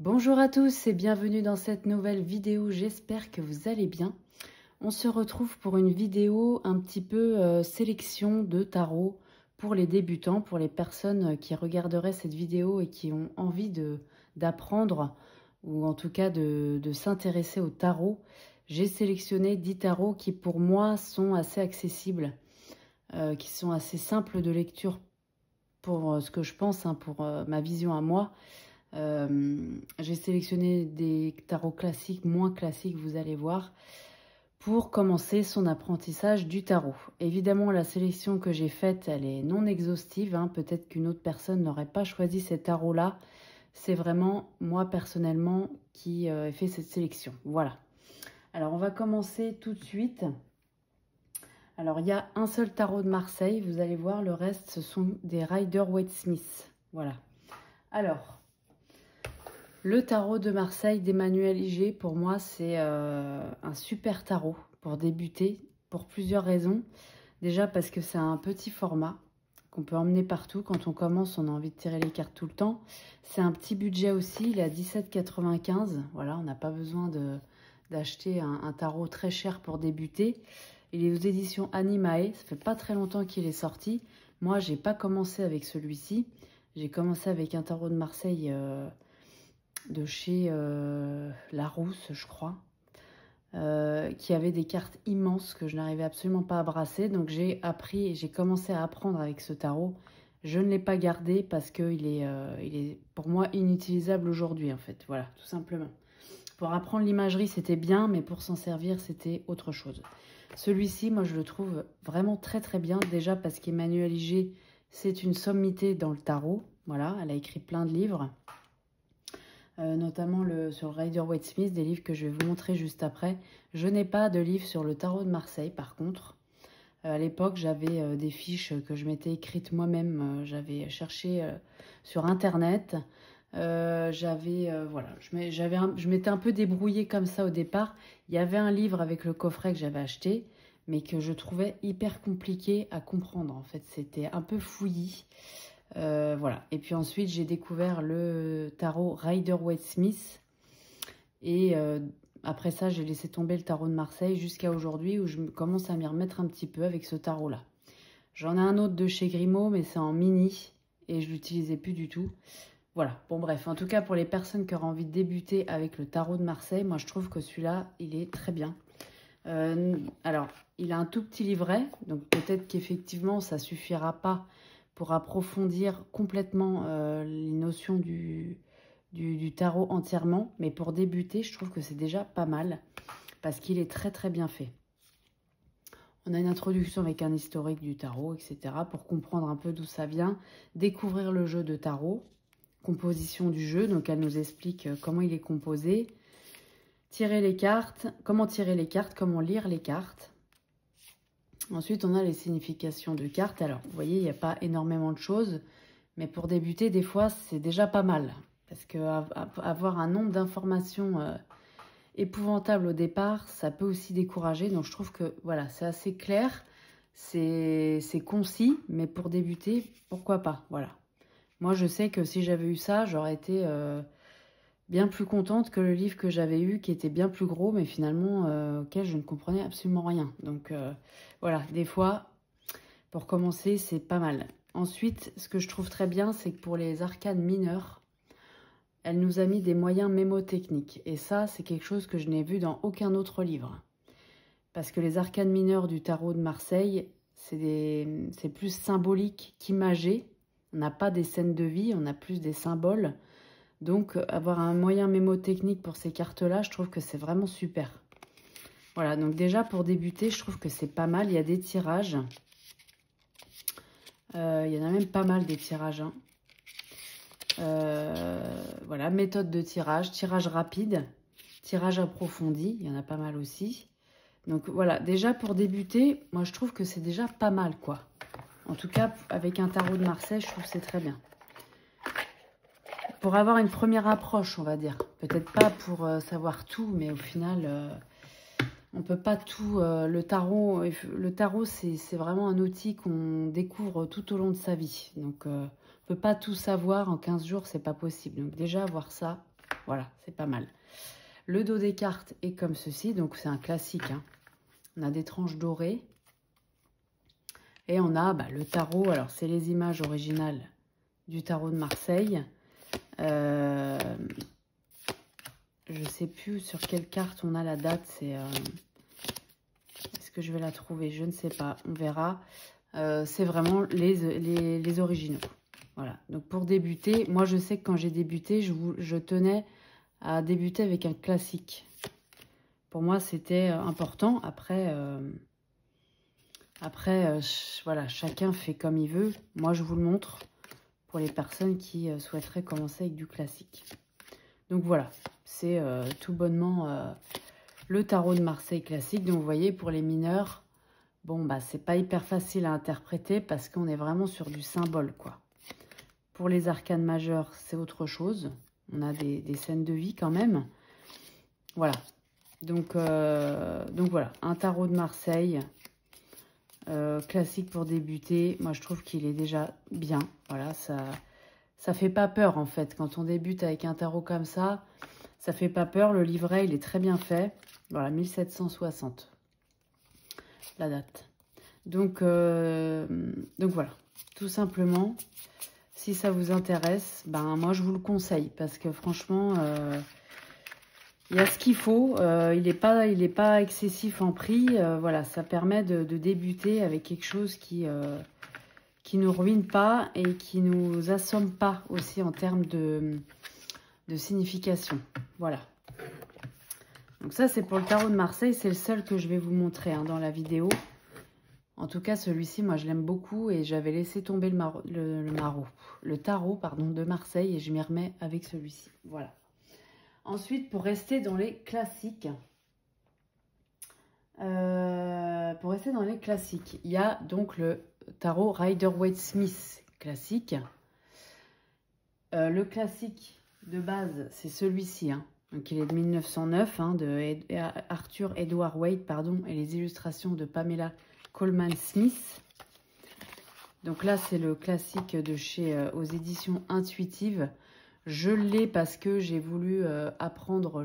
Bonjour à tous et bienvenue dans cette nouvelle vidéo, j'espère que vous allez bien. On se retrouve pour une vidéo un petit peu sélection de tarot pour les débutants, pour les personnes qui regarderaient cette vidéo et qui ont envie d'apprendre ou en tout cas de s'intéresser au tarot. J'ai sélectionné 10 tarots qui pour moi sont assez accessibles, qui sont assez simples de lecture pour ce que je pense, pour ma vision à moi. J'ai sélectionné des tarots classiques, moins classiques, vous allez voir, pour commencer son apprentissage du tarot. Évidemment, la sélection que j'ai faite, elle est non exhaustive. Peut-être qu'une autre personne n'aurait pas choisi ces tarots-là. C'est vraiment moi, personnellement, qui ai fait cette sélection. Voilà. Alors, on va commencer tout de suite. Alors, il y a un seul tarot de Marseille. Vous allez voir, le reste, ce sont des Rider-Waite-Smith. Voilà. Alors... le tarot de Marseille d'Emmanuel Iger, pour moi, c'est un super tarot pour débuter, pour plusieurs raisons. Déjà parce que c'est un petit format qu'on peut emmener partout. Quand on commence, on a envie de tirer les cartes tout le temps. C'est un petit budget aussi, il est à 17,95 €. Voilà, on n'a pas besoin d'acheter un tarot très cher pour débuter. Il est aux éditions Animae, ça fait pas très longtemps qu'il est sorti. Moi, j'ai pas commencé avec celui-ci. J'ai commencé avec un tarot de Marseille... de chez Larousse, je crois, qui avait des cartes immenses que je n'arrivais absolument pas à brasser. Donc j'ai commencé à apprendre avec ce tarot. Je ne l'ai pas gardé parce qu'il est, il est pour moi inutilisable aujourd'hui, en fait. Voilà, tout simplement. Pour apprendre l'imagerie, c'était bien, mais pour s'en servir, c'était autre chose. Celui-ci, moi, je le trouve vraiment très très bien. Déjà parce qu'Emmanuel Iger, c'est une sommité dans le tarot. Voilà, elle a écrit plein de livres. Notamment sur Rider-Waite-Smith, des livres que je vais vous montrer juste après. Je n'ai pas de livre sur le tarot de Marseille, par contre. À l'époque, j'avais des fiches que je m'étais écrites moi-même. J'avais cherché sur Internet. Voilà, je m'étais un peu débrouillée comme ça au départ. Il y avait un livre avec le coffret que j'avais acheté, mais que je trouvais hyper compliqué à comprendre. En fait, c'était un peu fouillis. Voilà. Et puis ensuite, j'ai découvert le tarot Rider-Waite-Smith. Et après ça, j'ai laissé tomber le tarot de Marseille jusqu'à aujourd'hui où je commence à m'y remettre un petit peu avec ce tarot-là. J'en ai un autre de chez Grimaud, mais c'est en mini et je ne l'utilisais plus du tout. Voilà. Bon, bref. En tout cas, pour les personnes qui auraient envie de débuter avec le tarot de Marseille, moi, je trouve que celui-là, il est très bien. Alors, il a un tout petit livret, donc peut-être qu'effectivement, ça ne suffira pas pour approfondir complètement les notions du tarot entièrement. Mais pour débuter, je trouve que c'est déjà pas mal parce qu'il est très très bien fait. On a une introduction avec un historique du tarot, etc. pour comprendre un peu d'où ça vient, découvrir le jeu de tarot, composition du jeu. Donc elle nous explique comment il est composé, tirer les cartes, comment lire les cartes. Ensuite, on a les significations de cartes. Alors, vous voyez, il n'y a pas énormément de choses. Mais pour débuter, des fois, c'est déjà pas mal. Parce qu'avoir un nombre d'informations épouvantables au départ, ça peut aussi décourager. Donc, je trouve que, voilà, c'est assez clair. C'est concis. Mais pour débuter, pourquoi pas, voilà. Moi, je sais que si j'avais eu ça, j'aurais été... bien plus contente que le livre que j'avais eu, qui était bien plus gros, mais finalement, auquel je ne comprenais absolument rien. Donc, voilà, des fois, pour commencer, c'est pas mal. Ensuite, ce que je trouve très bien, c'est que pour les arcanes mineures, elle nous a mis des moyens mémotechniques. Et ça, c'est quelque chose que je n'ai vu dans aucun autre livre. Parce que les arcanes mineures du tarot de Marseille, c'est plus symbolique qu'imagé. On n'a pas des scènes de vie, on a plus des symboles. Donc, avoir un moyen mémotechnique pour ces cartes-là, je trouve que c'est vraiment super. Voilà, donc déjà, pour débuter, je trouve que c'est pas mal. Il y a des tirages. Il y en a même pas mal, des tirages. Voilà, méthode de tirage, tirage rapide, tirage approfondi. Il y en a pas mal aussi. Donc, voilà, déjà, pour débuter, moi, je trouve que c'est déjà pas mal, quoi. En tout cas, avec un tarot de Marseille, je trouve que c'est très bien. Pour avoir une première approche, on va dire. Peut-être pas pour savoir tout, mais au final, on peut pas tout... le tarot, c'est vraiment un outil qu'on découvre tout au long de sa vie. Donc, on peut pas tout savoir en 15 jours, c'est pas possible. Donc déjà, avoir ça, Voilà, c'est pas mal. Le dos des cartes est comme ceci, donc c'est un classique. Hein. On a des tranches dorées. Et on a le tarot. Alors, c'est les images originales du tarot de Marseille. Je ne sais plus sur quelle carte on a la date. Est-ce que je vais la trouver? Je ne sais pas. On verra. C'est vraiment les originaux. Voilà. Donc, pour débuter, moi, je sais que quand j'ai débuté, je tenais à débuter avec un classique. Pour moi, c'était important. Après, voilà, chacun fait comme il veut. Moi, je vous le montre pour les personnes qui souhaiteraient commencer avec du classique. Donc voilà, c'est tout bonnement le tarot de Marseille classique. Donc vous voyez, pour les mineurs, bon, c'est pas hyper facile à interpréter parce qu'on est vraiment sur du symbole, quoi. Pour les arcanes majeures, c'est autre chose. On a des scènes de vie quand même. Voilà. Donc voilà, un tarot de Marseille. Classique pour débuter, moi je trouve qu'il est déjà bien. Voilà, ça fait pas peur en fait. Quand on débute avec un tarot comme ça fait pas peur. Le livret, il est très bien fait. Voilà, 1760, la date. Donc voilà, tout simplement, si ça vous intéresse, moi je vous le conseille parce que franchement, il y a ce qu'il faut, il n'est pas excessif en prix. Voilà, ça permet de débuter avec quelque chose qui nous ruine pas et qui nous assomme pas aussi en termes de signification. Voilà. Donc ça, c'est pour le tarot de Marseille. C'est le seul que je vais vous montrer dans la vidéo. En tout cas, celui-ci, moi, je l'aime beaucoup et j'avais laissé tomber le tarot de Marseille et je m'y remets avec celui-ci. Voilà. Ensuite, pour rester dans les classiques, il y a donc le tarot Rider-Waite-Smith classique. Le classique de base, c'est celui-ci. Hein. Donc, il est de 1909, de Arthur Edward Waite, et les illustrations de Pamela Coleman Smith. Donc là, c'est le classique de chez aux éditions Intuitives. Je l'ai parce que j'ai voulu apprendre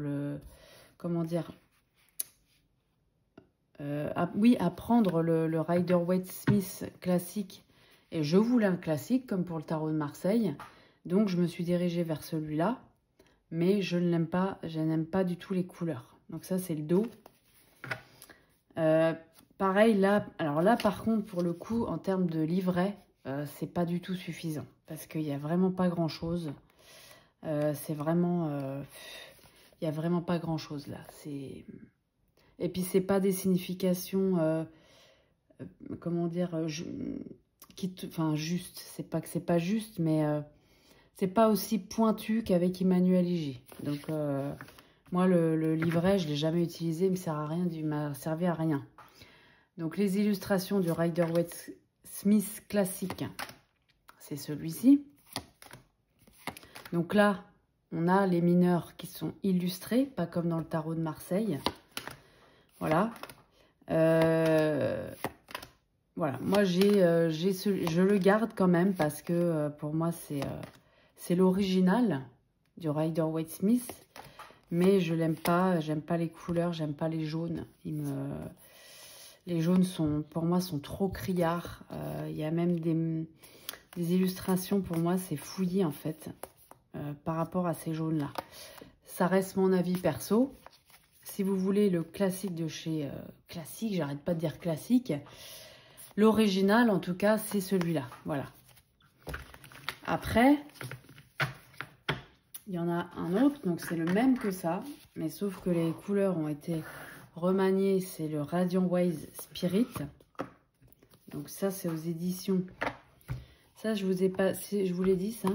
apprendre le Rider-Waite-Smith classique. Et je voulais un classique comme pour le tarot de Marseille. Donc je me suis dirigée vers celui-là. Mais je ne l'aime pas, je n'aime pas du tout les couleurs. Donc ça, c'est le dos. Pareil, là, alors là, par contre, pour le coup, en termes de livret, c'est pas du tout suffisant. Parce qu'il n'y a vraiment pas grand-chose. C'est vraiment... il n'y a vraiment pas grand-chose là. Et puis, c'est pas des significations... comment dire juste. C'est pas que c'est pas juste, mais... c'est pas aussi pointu qu'avec Emmanuel Ig. Donc, moi, le livret, je l'ai jamais utilisé. Il me sert à rien. Il m'a servi à rien. Donc, les illustrations du Rider-Waite-Smith classique, c'est celui-ci. Donc là, on a les mineurs qui sont illustrés, pas comme dans le tarot de Marseille. Voilà. Voilà. Moi, je le garde quand même parce que pour moi, c'est l'original du Rider-Waite-Smith. Mais je l'aime pas. J'aime pas les couleurs. J'aime pas les jaunes. Les jaunes, pour moi, sont trop criards. Il y a même des illustrations. Pour moi, c'est fouillis en fait. Par rapport à ces jaunes-là. Ça reste mon avis perso. Si vous voulez le classique de chez Classique, j'arrête pas de dire classique. L'original, en tout cas, c'est celui-là. Voilà. Après, il y en a un autre. Donc, c'est le même que ça. Mais sauf que les couleurs ont été remaniées. C'est le Radiant Wise Spirit. Donc, ça, c'est aux éditions. Ça, je vous l'ai dit, ça.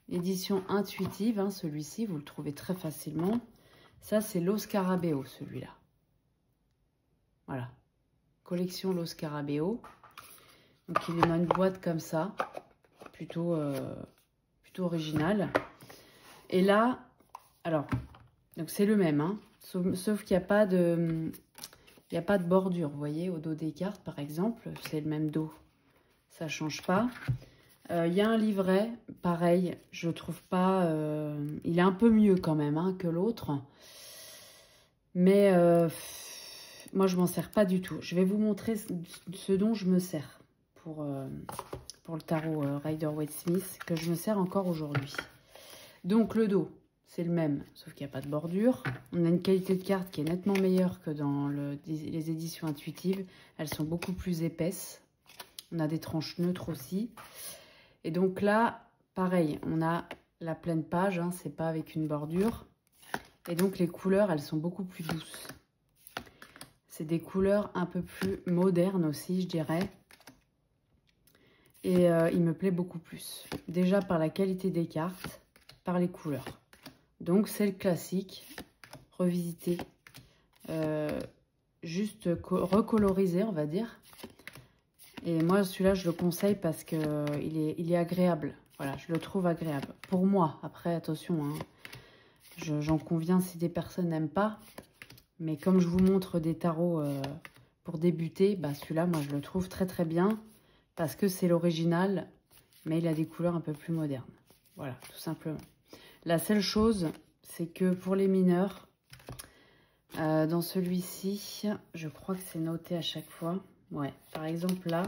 Édition Intuitive, celui-ci, vous le trouvez très facilement. Ça, c'est Lo Scarabeo, celui-là. Voilà. Collection Lo Scarabeo. Donc, il est dans une boîte comme ça. Plutôt original. Et là, alors, donc c'est le même, sauf qu'il n'y a pas de... Il n'y a pas de bordure, vous voyez, au dos des cartes, par exemple. C'est le même dos. Ça ne change pas. Il y a un livret, pareil, je trouve pas... il est un peu mieux quand même hein, que l'autre. Mais moi, je m'en sers pas du tout. Je vais vous montrer ce dont je me sers pour le tarot Rider-Waite-Smith, que je me sers encore aujourd'hui. Donc, le dos, c'est le même, sauf qu'il n'y a pas de bordure. On a une qualité de carte qui est nettement meilleure que dans les éditions intuitives. Elles sont beaucoup plus épaisses. On a des tranches neutres aussi. Et donc là, pareil, on a la pleine page, hein, c'est pas avec une bordure. Et donc les couleurs, elles sont beaucoup plus douces. C'est des couleurs un peu plus modernes aussi, je dirais. Et il me plaît beaucoup plus. Déjà par la qualité des cartes, par les couleurs. Donc c'est le classique, revisité, juste recolorisé, on va dire. Et moi, celui-là, je le conseille parce qu'il il est agréable. Voilà, je le trouve agréable. Pour moi, après, attention, hein, j'en conviens si des personnes n'aiment pas. Mais comme je vous montre des tarots pour débuter, bah, celui-là, moi, je le trouve très très bien. Parce que c'est l'original, mais il a des couleurs un peu plus modernes. Voilà, tout simplement. La seule chose, c'est que pour les mineurs, dans celui-ci, je crois que c'est noté à chaque fois. Ouais, par exemple là,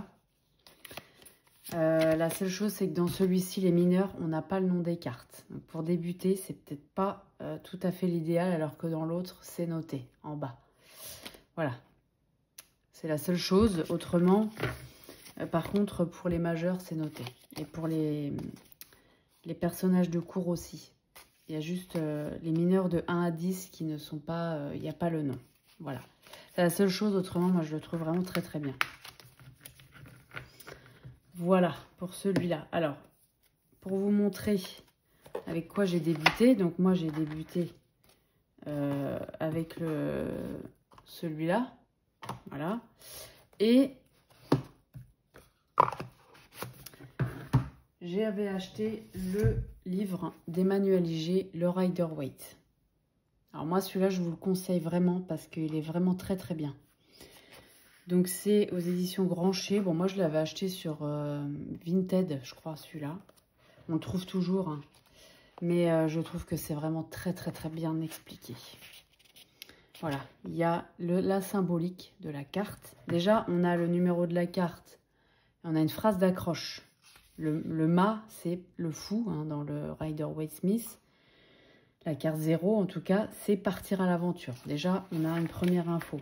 la seule chose c'est que dans celui-ci, les mineurs, on n'a pas le nom des cartes. Donc pour débuter, c'est peut-être pas tout à fait l'idéal, alors que dans l'autre, c'est noté en bas. Voilà, c'est la seule chose. Autrement, par contre, pour les majeurs, c'est noté. Et pour les personnages de cours aussi. Il y a juste les mineurs de 1 à 10 qui ne sont pas, il n'y a pas le nom. Voilà. C'est la seule chose, autrement, moi, je le trouve vraiment très, très bien. Voilà, pour celui-là. Alors, pour vous montrer avec quoi j'ai débuté. Donc, moi, j'ai débuté avec celui-là. Voilà. Et j'avais acheté le livre d'Emmanuel Iger, le Rider-Waite. Alors moi, celui-là, je vous le conseille vraiment parce qu'il est vraiment très très bien. Donc c'est aux éditions Grancher. Bon, moi, je l'avais acheté sur Vinted, je crois, celui-là. On le trouve toujours, hein. Mais je trouve que c'est vraiment très très très bien expliqué. Voilà, il y a la symbolique de la carte. Déjà, on a le numéro de la carte. On a une phrase d'accroche. Le mât, c'est le fou hein, dans le Rider-Waite-Smith. La carte 0, en tout cas, c'est partir à l'aventure. Déjà, on a une première info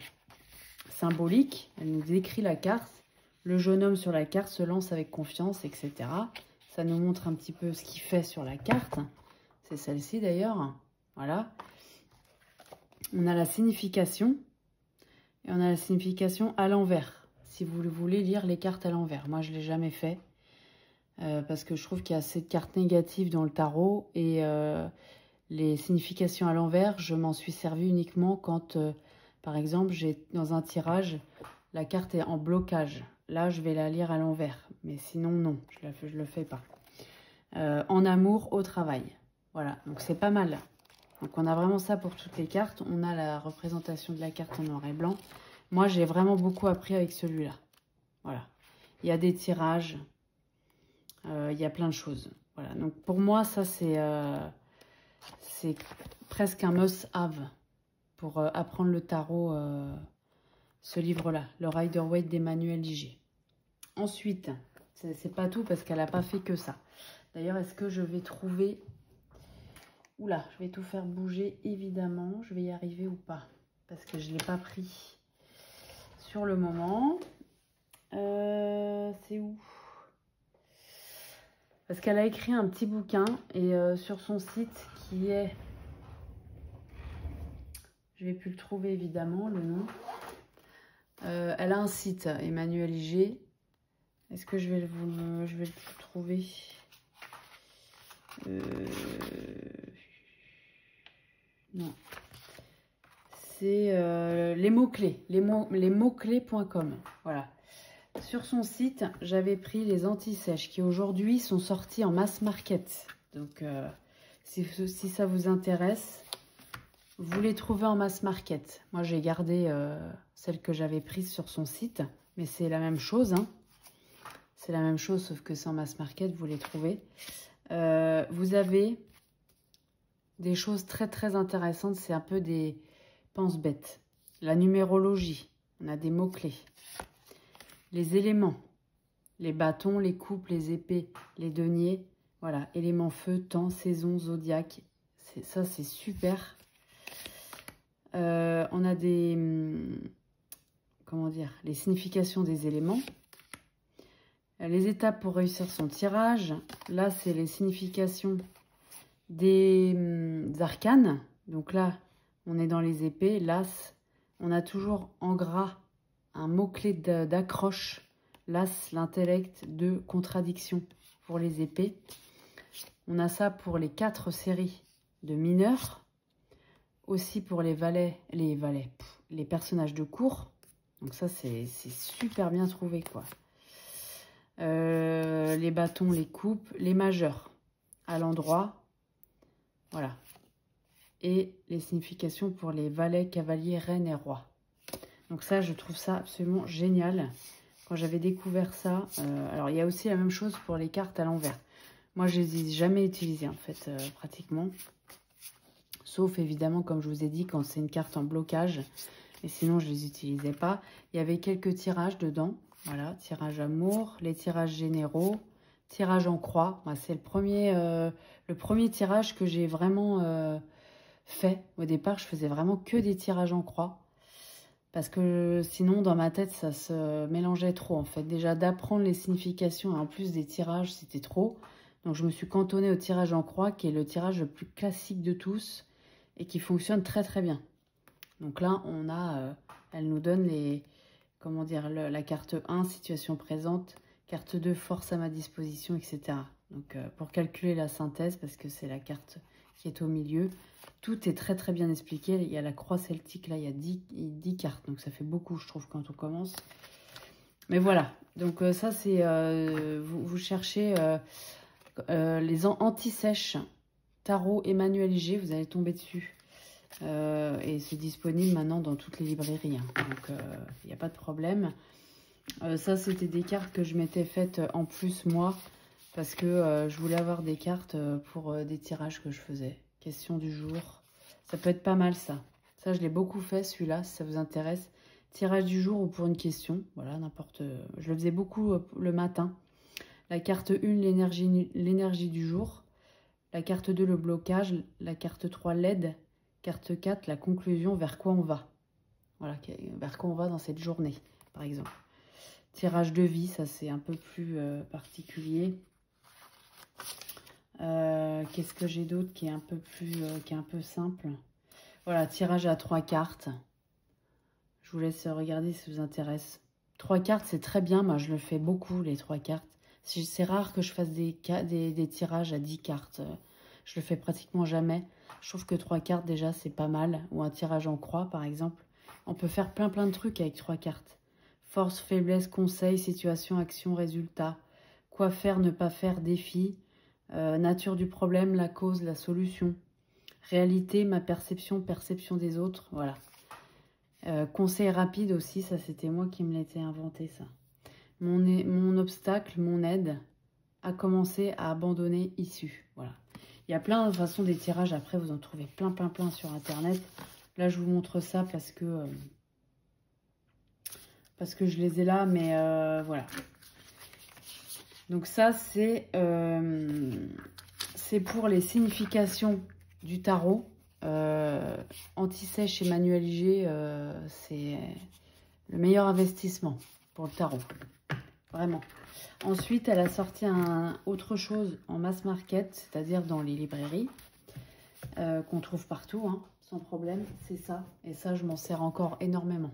symbolique. Elle nous décrit la carte. Le jeune homme sur la carte se lance avec confiance, etc. Ça nous montre un petit peu ce qu'il fait sur la carte. C'est celle-ci d'ailleurs. Voilà. On a la signification. Et on a la signification à l'envers. Si vous voulez lire les cartes à l'envers. Moi, je ne l'ai jamais fait. Parce que je trouve qu'il y a assez de cartes négatives dans le tarot. Et les significations à l'envers, je m'en suis servi uniquement quand, par exemple, j'ai dans un tirage, la carte est en blocage. Là, je vais la lire à l'envers. Mais sinon, non, je le fais pas. En amour, au travail. Voilà, donc c'est pas mal. Donc on a vraiment ça pour toutes les cartes. On a la représentation de la carte en noir et blanc. Moi, j'ai vraiment beaucoup appris avec celui-là. Voilà. Il y a des tirages. Il y a plein de choses. Voilà, donc pour moi, ça, c'est presque un must-have pour apprendre le tarot, ce livre-là, le Rider-Waite d'Emmanuel Iger. Ensuite, c'est pas tout parce qu'elle n'a pas fait que ça. D'ailleurs, est-ce que je vais trouver... Oula, je vais tout faire bouger, évidemment. Je vais y arriver ou pas? Parce que je ne l'ai pas pris sur le moment. C'est où? Parce qu'elle a écrit un petit bouquin et sur son site qui est... Je ne vais plus le trouver évidemment, le nom. Elle a un site, Emmanuel Iger. Est-ce que je vais le trouver? Non. C'est les mots-clés, les mots-clés.com. Voilà. Sur son site, j'avais pris les anti-sèches qui aujourd'hui sont sortis en mass market. Donc, si ça vous intéresse, vous les trouvez en mass market. Moi, j'ai gardé celle que j'avais prise sur son site, mais c'est la même chose, hein. C'est la même chose, sauf que c'est en mass market, vous les trouvez. Vous avez des choses très très intéressantes, c'est un peu des pense-bêtes. La numérologie, on a des mots-clés. Les éléments, les bâtons, les coupes, les épées, les deniers. Voilà, éléments feu, temps, saison, zodiaque. Ça, c'est super. On a des... comment dire, les significations des éléments. Les étapes pour réussir son tirage. Là, c'est les significations des arcanes. Donc là, on est dans les épées. L'as, on a toujours en gras un mot-clé d'accroche. L'as, l'intellect, de contradiction pour les épées. On a ça pour les 4 séries de mineurs. Aussi pour les valets, les personnages de cour. Donc ça, c'est super bien trouvé, quoi. Les bâtons, les coupes, les majeurs à l'endroit. Voilà. Et les significations pour les valets, cavaliers, reines et rois. Donc ça, je trouve ça absolument génial. Quand j'avais découvert ça, alors il y a aussi la même chose pour les cartes à l'envers. Moi, je les ai jamais utilisées, en fait, pratiquement. Sauf, évidemment, comme je vous ai dit, quand c'est une carte en blocage. Et sinon, je ne les utilisais pas. Il y avait quelques tirages dedans. Voilà, tirage amour, les tirages généraux, tirage en croix. C'est le premier tirage que j'ai vraiment fait. Au départ, je faisais vraiment que des tirages en croix. Parce que sinon, dans ma tête, ça se mélangeait trop, en fait. Déjà, d'apprendre les significations et en plus des tirages, c'était trop. Donc, je me suis cantonnée au tirage en croix, qui est le tirage le plus classique de tous et qui fonctionne très, très bien. Donc là, on a, elle nous donne les, comment dire, la carte 1, situation présente, carte 2, force à ma disposition, etc. Donc, pour calculer la synthèse, parce que c'est la carte qui est au milieu, tout est très très bien expliqué. Il y a la croix celtique, là, il y a 10 cartes, donc ça fait beaucoup, je trouve, quand on commence. Mais voilà, donc ça, c'est, vous cherchez les anti-sèches, tarot Emmanuel G, vous allez tomber dessus. Et c'est disponible maintenant dans toutes les librairies, hein. Donc il n'y a pas de problème. Ça, c'était des cartes que je m'étais faites en plus moi, parce que je voulais avoir des cartes pour des tirages que je faisais. Question du jour, ça peut être pas mal ça. Ça, je l'ai beaucoup fait, celui-là, si ça vous intéresse. Tirage du jour ou pour une question, voilà, n'importe. Je le faisais beaucoup le matin. La carte 1, l'énergie du jour. La carte 2, le blocage. La carte 3, l'aide. Carte 4, la conclusion, vers quoi on va. Voilà, vers quoi on va dans cette journée, par exemple. Tirage de vie, ça c'est un peu plus particulier. Qu'est-ce que j'ai d'autre qui est un peu plus, qui est un peu simple. Voilà, tirage à 3 cartes. Je vous laisse regarder si ça vous intéresse. 3 cartes, c'est très bien. Moi, je le fais beaucoup, les 3 cartes. C'est rare que je fasse des tirages à 10 cartes. Je le fais pratiquement jamais. Je trouve que 3 cartes, déjà, c'est pas mal. Ou un tirage en croix, par exemple. On peut faire plein de trucs avec 3 cartes. Force, faiblesse, conseil, situation, action, résultat. Quoi faire, ne pas faire, défi. Nature du problème, la cause, la solution. Réalité, ma perception, perception des autres. Voilà. Conseil rapide aussi, ça c'était moi qui me l'étais inventé, ça. Mon obstacle, mon aide, à commencer à abandonner issue. Voilà. Il y a plein de façons des tirages. Après, vous en trouvez plein sur Internet. Là, je vous montre ça parce que je les ai là. Mais voilà. Donc ça, c'est pour les significations du tarot. Anti-sèche Emmanuel G, c'est le meilleur investissement pour le tarot. Vraiment. Ensuite, elle a sorti autre chose en mass market, c'est-à-dire dans les librairies, qu'on trouve partout, hein, sans problème. C'est ça. Et ça, je m'en sers encore énormément.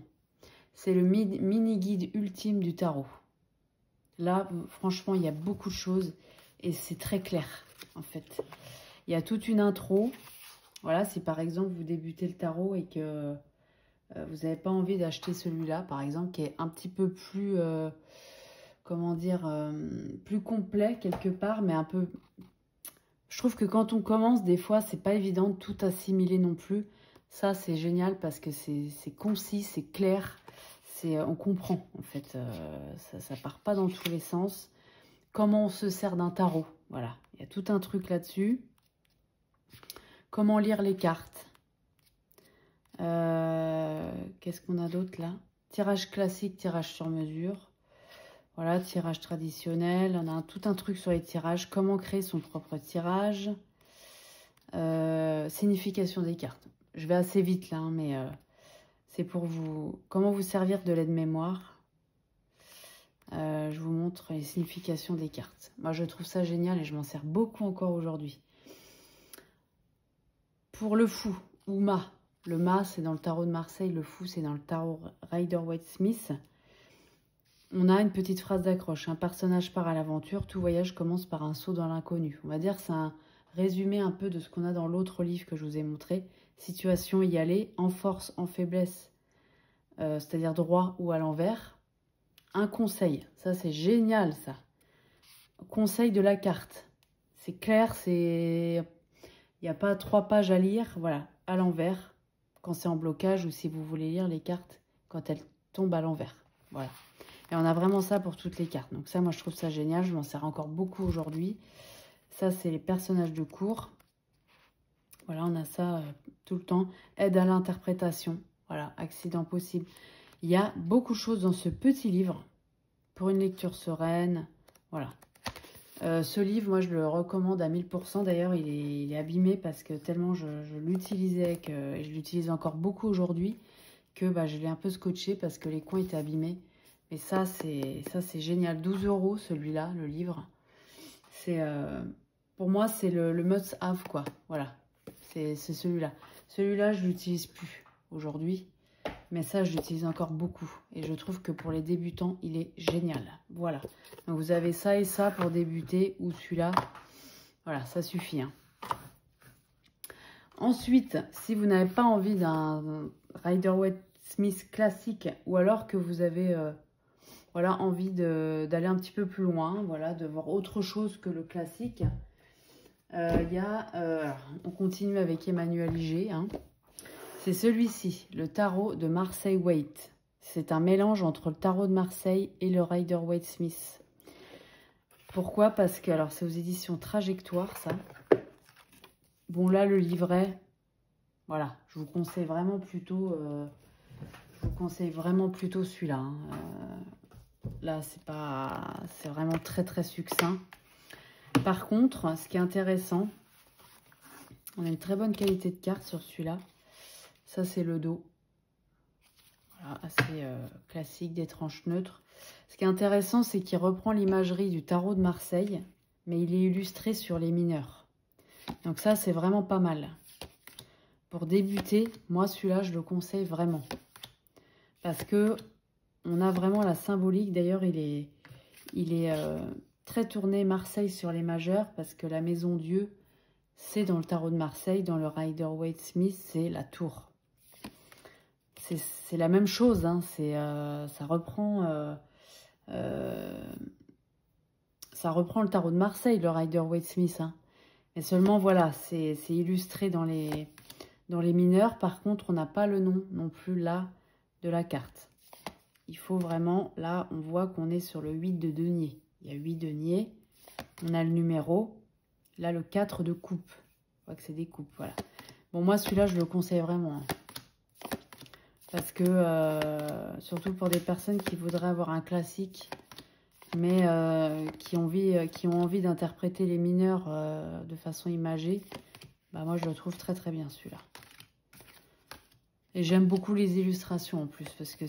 C'est le mini-guide ultime du tarot. Là, franchement, il y a beaucoup de choses et c'est très clair, en fait. Il y a toute une intro. Voilà, si par exemple, vous débutez le tarot et que vous n'avez pas envie d'acheter celui-là, par exemple, qui est un petit peu plus... comment dire, plus complet quelque part, mais un peu... Je trouve que quand on commence, des fois, c'est pas évident de tout assimiler non plus. Ça, c'est génial parce que c'est concis, c'est clair, on comprend, en fait. Ça part pas dans tous les sens. comment on se sert d'un tarot. Voilà, il y a tout un truc là-dessus. Comment lire les cartes. Qu'est-ce qu'on a d'autre là? Tirage classique, tirage sur mesure. Voilà, tirage traditionnel. On a tout un truc sur les tirages. Comment créer son propre tirage. Signification des cartes. Je vais assez vite là, hein, mais c'est pour vous... Comment vous servir de l'aide-mémoire. Je vous montre les significations des cartes. Moi, je trouve ça génial et je m'en sers beaucoup encore aujourd'hui. Pour le fou, ou mât. Le mât, c'est dans le tarot de Marseille. Le fou, c'est dans le tarot Rider-Waite-Smith. On a une petite phrase d'accroche. Un personnage part à l'aventure. Tout voyage commence par un saut dans l'inconnu. On va dire que c'est un résumé un peu de ce qu'on a dans l'autre livre que je vous ai montré. Situation, y aller. En force, en faiblesse. C'est-à-dire droit ou à l'envers. Un conseil. Ça, c'est génial, ça. Conseil de la carte. C'est clair, c'est... Il n'y a pas 3 pages à lire. Voilà, à l'envers. Quand c'est en blocage ou si vous voulez lire les cartes quand elles tombent à l'envers. Voilà. Et on a vraiment ça pour toutes les cartes. Donc ça, moi, je trouve ça génial. Je m'en sers encore beaucoup aujourd'hui. Ça, c'est les personnages de cours. Voilà, on a ça tout le temps. Aide à l'interprétation. Voilà, accident possible. Il y a beaucoup de choses dans ce petit livre. Pour une lecture sereine. Voilà. Ce livre, moi, je le recommande à 1000%. D'ailleurs, il est abîmé parce que tellement je l'utilisais et je l'utilise encore beaucoup aujourd'hui que bah, je l'ai un peu scotché parce que les coins étaient abîmés. Mais ça, c'est génial. 12 € celui-là, le livre. Pour moi, c'est le must-have, quoi. Voilà, c'est celui-là. Celui-là, je ne l'utilise plus aujourd'hui. Mais ça, je l'utilise encore beaucoup. Et je trouve que pour les débutants, il est génial. Voilà. Donc, vous avez ça et ça pour débuter. Ou celui-là. Voilà, ça suffit. Hein. Ensuite, si vous n'avez pas envie d'un Rider-Waite-Smith classique. Ou alors que vous avez voilà, envie d'aller un petit peu plus loin. Voilà, de voir autre chose que le classique. On continue avec Emmanuel G. Hein. C'est celui-ci, le tarot de Marseille Waite. C'est un mélange entre le tarot de Marseille et le Rider-Waite-Smith. Pourquoi? Parce que, alors, c'est aux éditions Trajectoire, ça. Bon, là, le livret, voilà, je vous conseille vraiment plutôt, celui-là. Hein. Là, c'est vraiment très, très succinct. Par contre, ce qui est intéressant, on a une très bonne qualité de carte sur celui-là. Ça, c'est le dos. Voilà, assez classique, des tranches neutres. Ce qui est intéressant, c'est qu'il reprend l'imagerie du tarot de Marseille, mais il est illustré sur les mineurs. Donc ça, c'est vraiment pas mal. Pour débuter, moi, celui-là, je le conseille vraiment. Parce que on a vraiment la symbolique. D'ailleurs, il est très tourné Marseille sur les majeurs, parce que la maison Dieu, c'est dans le tarot de Marseille, dans le Rider-Waite-Smith, c'est la tour. C'est la même chose, hein. Ça reprend le tarot de Marseille, le Rider-Waite-Smith. Hein. Mais seulement, voilà, c'est illustré dans les mineurs. Par contre, on n'a pas le nom non plus là de la carte. Il faut vraiment, là, on voit qu'on est sur le 8 de denier. Il y a 8 deniers. On a le numéro. Là, le 4 de coupe. On voit que c'est des coupes, voilà. Bon, moi, celui-là, je le conseille vraiment. Hein. Parce que, surtout pour des personnes qui voudraient avoir un classique, mais qui ont envie d'interpréter les mineurs de façon imagée, bah moi je le trouve très très bien celui-là. Et j'aime beaucoup les illustrations en plus, parce que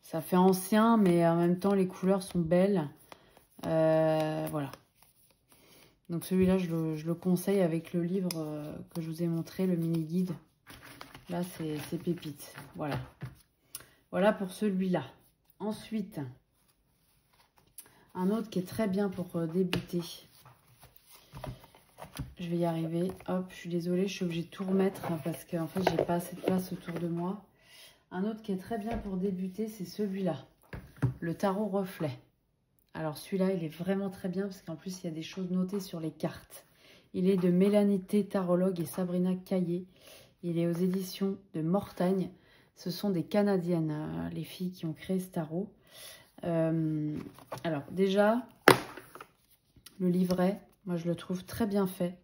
ça fait ancien, mais en même temps les couleurs sont belles. Voilà. Donc celui-là, je le conseille avec le livre que je vous ai montré, le mini-guide. Là, c'est pépite. Voilà. Voilà pour celui-là. Ensuite, un autre qui est très bien pour débuter. Je vais y arriver. Hop, je suis désolée, je suis obligée de tout remettre parce qu'en fait, j'ai pas assez de place autour de moi. Un autre qui est très bien pour débuter, c'est celui-là. Le tarot reflet. Alors, celui-là, il est vraiment très bien parce qu'en plus, il y a des choses notées sur les cartes. Il est de Mélanie T, tarologue, et Sabrina Caillé. Il est aux éditions de Mortagne. Ce sont des Canadiennes, les filles qui ont créé ce tarot. Alors, déjà, Le livret, moi je le trouve très bien fait.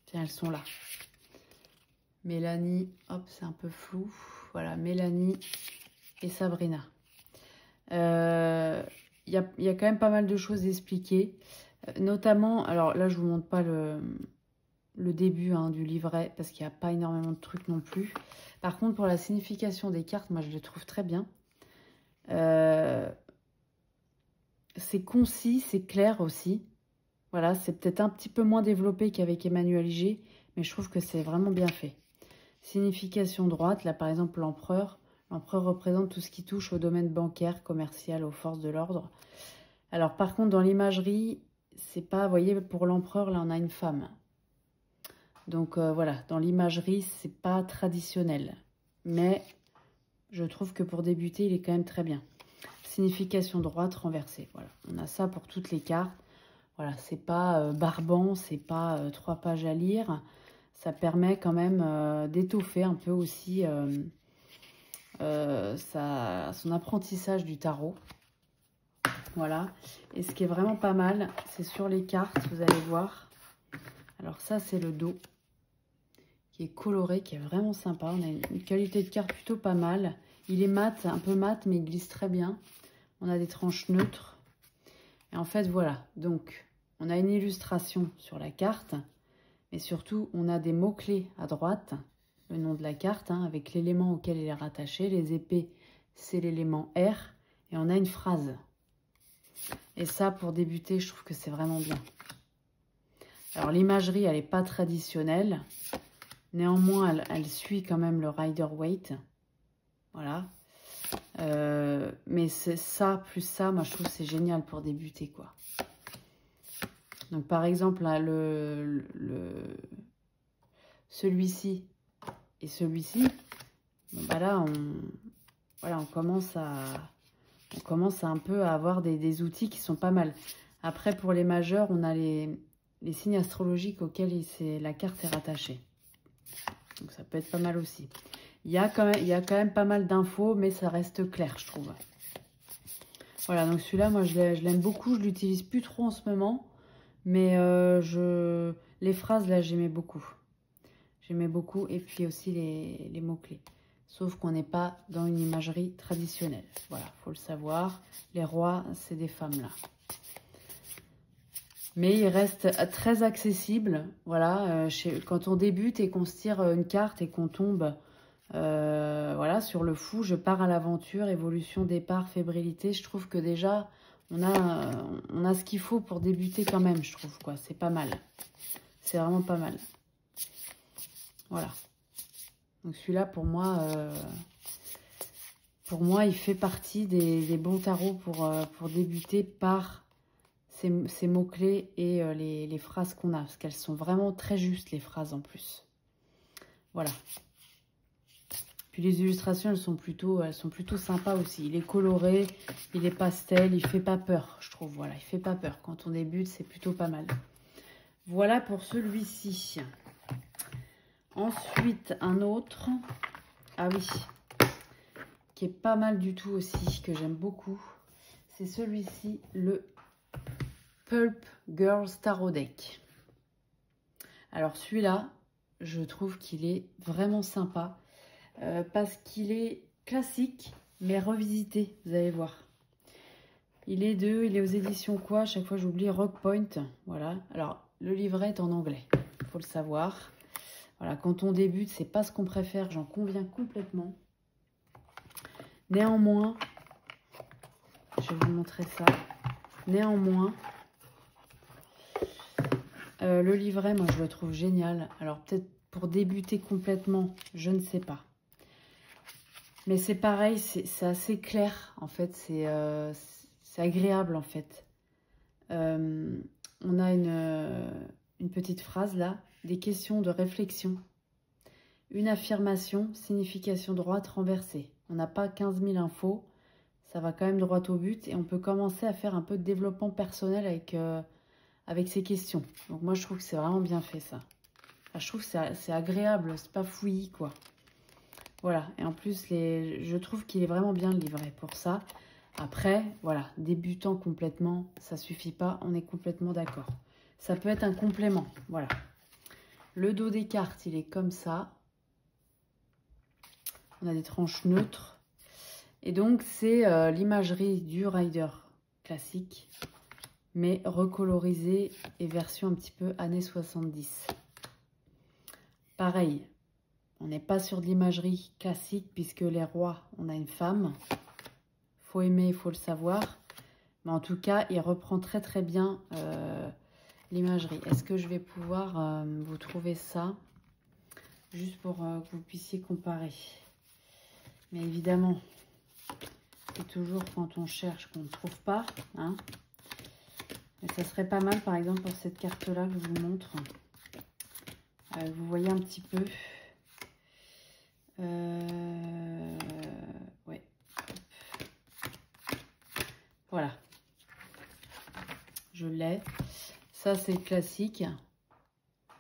Tiens, elles sont là. Mélanie, hop, c'est un peu flou. Voilà, Mélanie et Sabrina. Il y a quand même pas mal de choses expliquées. Notamment, alors là je vous montre pas le début du livret parce qu'il n'y a pas énormément de trucs non plus. Par contre, pour la signification des cartes, moi je les trouve très bien. C'est concis, c'est clair aussi. Voilà, c'est peut-être un petit peu moins développé qu'avec Emmanuel Iger, mais je trouve que c'est vraiment bien fait. Signification droite, là par exemple l'empereur. L'empereur représente tout ce qui touche au domaine bancaire, commercial, aux forces de l'ordre. Alors par contre, dans l'imagerie, c'est pas, vous voyez, pour l'empereur, là on a une femme. Donc voilà, dans l'imagerie, c'est pas traditionnel. Mais je trouve que pour débuter, il est quand même très bien. Signification droite renversée. Voilà, on a ça pour toutes les cartes. Voilà, c'est pas barbant, c'est pas 3 pages à lire. Ça permet quand même d'étoffer un peu aussi son apprentissage du tarot. Voilà. Et ce qui est vraiment pas mal, c'est sur les cartes, vous allez voir. Alors ça, c'est le dos qui est coloré, qui est vraiment sympa. On a une qualité de carte plutôt pas mal. Il est mat, un peu mat, mais il glisse très bien. On a des tranches neutres. Et en fait, voilà. Donc, on a une illustration sur la carte. Mais surtout, on a des mots-clés à droite. Le nom de la carte, avec l'élément auquel elle est rattachée. Les épées, c'est l'élément R. Et on a une phrase. Et ça, pour débuter, je trouve que c'est vraiment bien. Alors, l'imagerie, elle n'est pas traditionnelle. Néanmoins, elle suit quand même le Rider-Waite. Voilà. Mais c'est ça, plus ça, moi, je trouve que c'est génial pour débuter, quoi. Donc, par exemple, là, celui-ci et celui-ci, bon, bah là, on commence un peu à avoir des outils qui sont pas mal. Après, pour les majeurs, on a les signes astrologiques auxquels la carte est rattachée. Donc, ça peut être pas mal aussi. Il y a quand même pas mal d'infos, mais ça reste clair, je trouve. Voilà, donc celui-là, moi, je l'aime beaucoup. Je l'utilise plus trop en ce moment. Mais les phrases, là, j'aimais beaucoup. J'aimais beaucoup. Et puis aussi les mots-clés. Sauf qu'on n'est pas dans une imagerie traditionnelle. Voilà, il faut le savoir. Les rois, c'est des femmes, là. Mais il reste très accessible. Voilà, quand on débute et qu'on se tire une carte et qu'on tombe voilà, sur le fou, je pars à l'aventure, évolution, départ, fébrilité. Je trouve que déjà, on a ce qu'il faut pour débuter quand même, je trouve, quoi. C'est pas mal. C'est vraiment pas mal. Voilà. Donc celui-là, pour moi, il fait partie des bons tarots pour débuter par ces mots-clés et les phrases qu'on a. Parce qu'elles sont vraiment très justes, les phrases en plus. Voilà. Puis les illustrations, elles sont plutôt sympas aussi. Il est coloré, il est pastel, il fait pas peur, je trouve. Voilà, il fait pas peur. Quand on débute, c'est plutôt pas mal. Voilà pour celui-ci. Ensuite, un autre. Ah oui, qui est pas mal du tout aussi, que j'aime beaucoup. C'est celui-ci, le Pulp Girls Tarot Deck. Alors celui-là, je trouve qu'il est vraiment sympa. Parce qu'il est classique, mais revisité, vous allez voir. Il est aux éditions quoi? À chaque fois, j'oublie Rock Point. Voilà. Alors, le livret est en anglais, il faut le savoir. Voilà, quand on débute, c'est pas ce qu'on préfère, j'en conviens complètement. Néanmoins, je vais vous montrer ça. Néanmoins, le livret, moi, je le trouve génial. Alors, peut-être pour débuter complètement, je ne sais pas. Mais c'est pareil, c'est assez clair, en fait, c'est agréable, en fait. On a une petite phrase, là, des questions de réflexion. Une affirmation, signification droite renversée. On n'a pas 15 000 infos, ça va quand même droit au but, et on peut commencer à faire un peu de développement personnel avec ces questions. Donc moi, je trouve que c'est vraiment bien fait, ça. Enfin, je trouve que c'est agréable, c'est pas fouillis, quoi. Voilà, et en plus, je trouve qu'il est vraiment bien le livret pour ça. Après, voilà, débutant complètement, ça suffit pas, on est complètement d'accord. Ça peut être un complément, voilà. Le dos des cartes, il est comme ça. On a des tranches neutres. Et donc, c'est l'imagerie du rider classique, mais recolorisée et version un petit peu années 70. Pareil, on n'est pas sur de l'imagerie classique, puisque les rois, on a une femme. Faut aimer, il faut le savoir. Mais en tout cas, il reprend très très bien l'imagerie. Est-ce que je vais pouvoir vous trouver ça? Juste pour que vous puissiez comparer. Mais évidemment, c'est toujours quand on cherche qu'on ne trouve pas. Hein. Mais ça serait pas mal, par exemple, pour cette carte-là que je vous montre. Vous voyez un petit peu. Ouais. Voilà. Je l'ai. Ça, c'est le classique.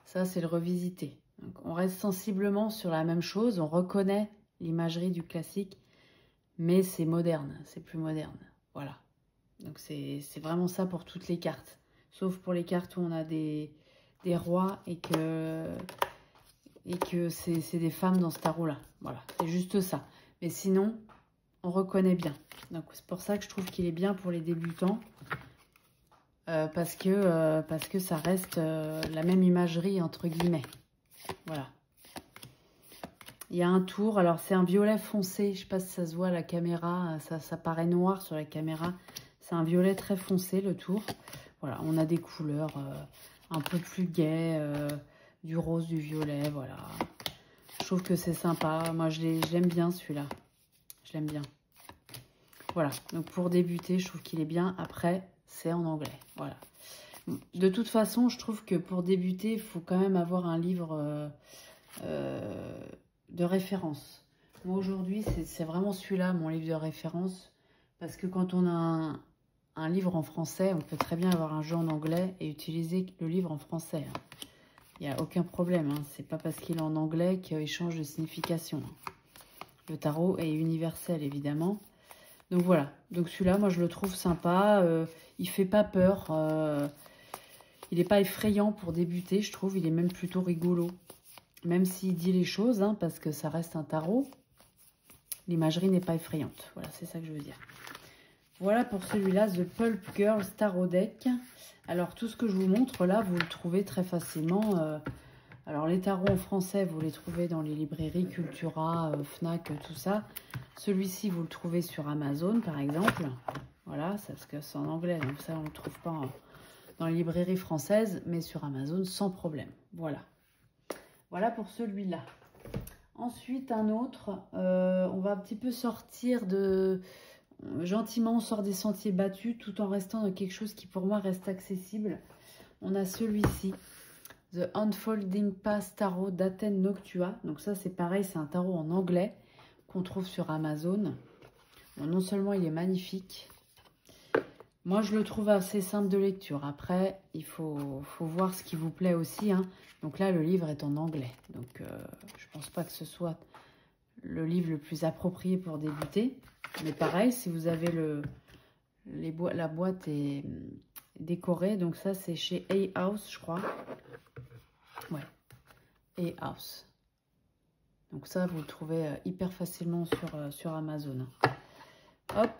Ça, c'est le revisité. Donc, on reste sensiblement sur la même chose. On reconnaît l'imagerie du classique, mais c'est moderne. C'est plus moderne. Voilà. Donc, c'est vraiment ça pour toutes les cartes. Sauf pour les cartes où on a des rois et que c'est des femmes dans ce tarot-là. Voilà. C'est juste ça. Mais sinon, on reconnaît bien. Donc, c'est pour ça que je trouve qu'il est bien pour les débutants. Parce que ça reste la même imagerie, entre guillemets. Voilà. Il y a un tour. Alors, c'est un violet foncé. Je ne sais pas si ça se voit à la caméra. Ça paraît noir sur la caméra. C'est un violet très foncé, le tour. Voilà, on a des couleurs un peu plus gaies. Du rose, du violet, voilà. Je trouve que c'est sympa. Moi, je l'aime bien, celui-là. Je l'aime bien. Voilà. Donc, pour débuter, je trouve qu'il est bien. Après, c'est en anglais. Voilà. De toute façon, je trouve que pour débuter, il faut quand même avoir un livre de référence. Moi, aujourd'hui, c'est vraiment celui-là, mon livre de référence. Parce que quand on a un livre en français, on peut très bien avoir un jeu en anglais et utiliser le livre en français. Hein. Il n'y a aucun problème. Hein. C'est pas parce qu'il est en anglais qu'il change de signification. Hein. Le tarot est universel, évidemment. Donc voilà, donc celui-là, moi je le trouve sympa, il fait pas peur, il n'est pas effrayant pour débuter, je trouve, il est même plutôt rigolo. Même s'il dit les choses, hein, parce que ça reste un tarot, l'imagerie n'est pas effrayante. Voilà, c'est ça que je veux dire. Voilà pour celui-là, The Pulp Girls Tarot Deck. Alors tout ce que je vous montre là, vous le trouvez très facilement. Alors les tarots en français, vous les trouvez dans les librairies Cultura, Fnac, tout ça. Celui-ci, vous le trouvez sur Amazon, par exemple. Voilà, parce que c'est en anglais, donc ça, on ne le trouve pas dans les librairies françaises, mais sur Amazon, sans problème. Voilà. Voilà pour celui-là. Ensuite, un autre, on va un petit peu sortir de... Gentiment, on sort des sentiers battus, tout en restant dans quelque chose qui, pour moi, reste accessible. On a celui-ci. The Unfolding Path Tarot d'Athènes Noctua. Donc ça, c'est pareil, c'est un tarot en anglais qu'on trouve sur Amazon. Bon, non seulement il est magnifique, moi je le trouve assez simple de lecture. Après, il faut voir ce qui vous plaît aussi. Hein. Donc là, le livre est en anglais. Donc je pense pas que ce soit le livre le plus approprié pour débuter. Mais pareil, si vous avez la boîte est décorée. Donc ça, c'est chez Hay House, je crois. Ouais, Hay House. Donc ça, vous le trouvez hyper facilement sur Amazon. Hop.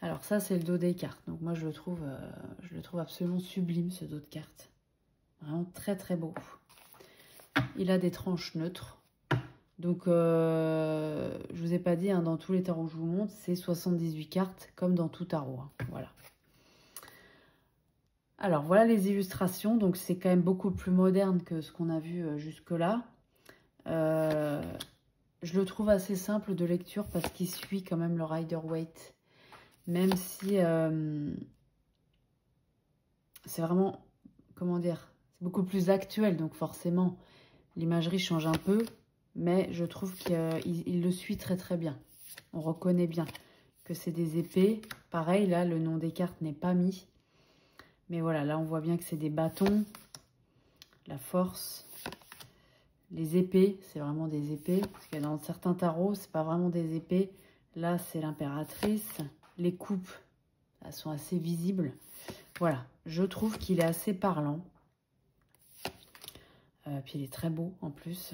Alors ça, c'est le dos des cartes. Donc moi, je le trouve absolument sublime, ce dos de cartes. Vraiment très, très beau. Il a des tranches neutres. Donc, je vous ai pas dit, hein, dans tous les tarots que je vous montre, c'est 78 cartes, comme dans tout tarot. Hein. Voilà. Alors, voilà les illustrations. Donc, c'est quand même beaucoup plus moderne que ce qu'on a vu jusque-là. Je le trouve assez simple de lecture parce qu'il suit quand même le Rider-Waite. Même si c'est vraiment, comment dire, c'est beaucoup plus actuel. Donc forcément, l'imagerie change un peu. Mais je trouve qu'il le suit très très bien. On reconnaît bien que c'est des épées. Pareil, là, le nom des cartes n'est pas mis. Mais voilà, là, on voit bien que c'est des bâtons. La force. Les épées, c'est vraiment des épées. Parce que dans certains tarots, c'est pas vraiment des épées. Là, c'est l'impératrice. Les coupes, elles sont assez visibles. Voilà, je trouve qu'il est assez parlant. Puis il est très beau en plus.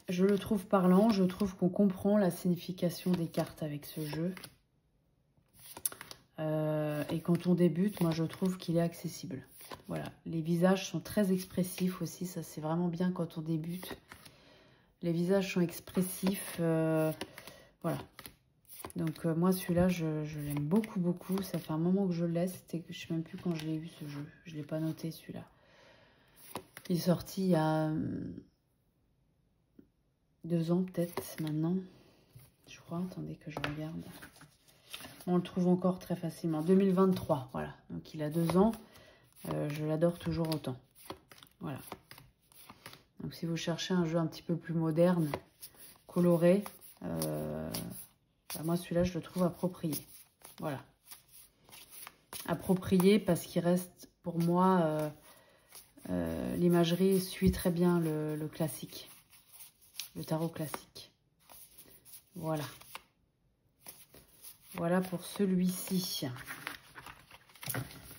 Je le trouve parlant, je trouve qu'on comprend la signification des cartes avec ce jeu. Et quand on débute, moi je trouve qu'il est accessible. Voilà, les visages sont très expressifs aussi, ça c'est vraiment bien quand on débute. Les visages sont expressifs, voilà. Donc moi celui-là, je l'aime beaucoup, beaucoup. Ça fait un moment que je le laisse, je ne sais même plus quand je l'ai eu ce jeu. Je ne l'ai pas noté celui-là. Il est sorti il y a 2 ans peut-être maintenant, je crois. Attendez que je regarde. On le trouve encore très facilement. 2023, voilà. Donc il a 2 ans. Je l'adore toujours autant. Voilà. Donc si vous cherchez un jeu un petit peu plus moderne, coloré, bah moi celui-là je le trouve approprié. Voilà. Approprié parce qu'il reste pour moi, l'imagerie suit très bien le classique. Le tarot classique. Voilà. Voilà pour celui-ci.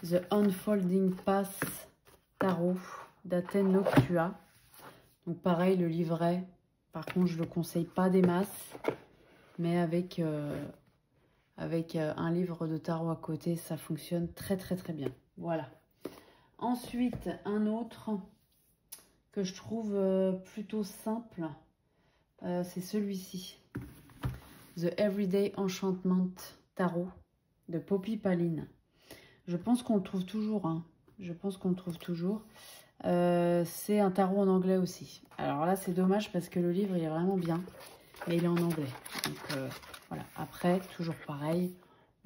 The Unfolding Path Tarot d'Athènes Noctua. Donc pareil, le livret, par contre, je ne le conseille pas des masses. Mais avec un livre de tarot à côté, ça fonctionne très très très bien. Voilà. Ensuite, un autre que je trouve plutôt simple, c'est celui-ci. The Everyday Enchantment Tarot de Poppy Paline. Je pense qu'on le trouve toujours. Hein. Je pense qu'on le trouve toujours. C'est un tarot en anglais aussi. Alors là, c'est dommage parce que le livre, il est vraiment bien. Mais il est en anglais. Donc voilà. Après, toujours pareil.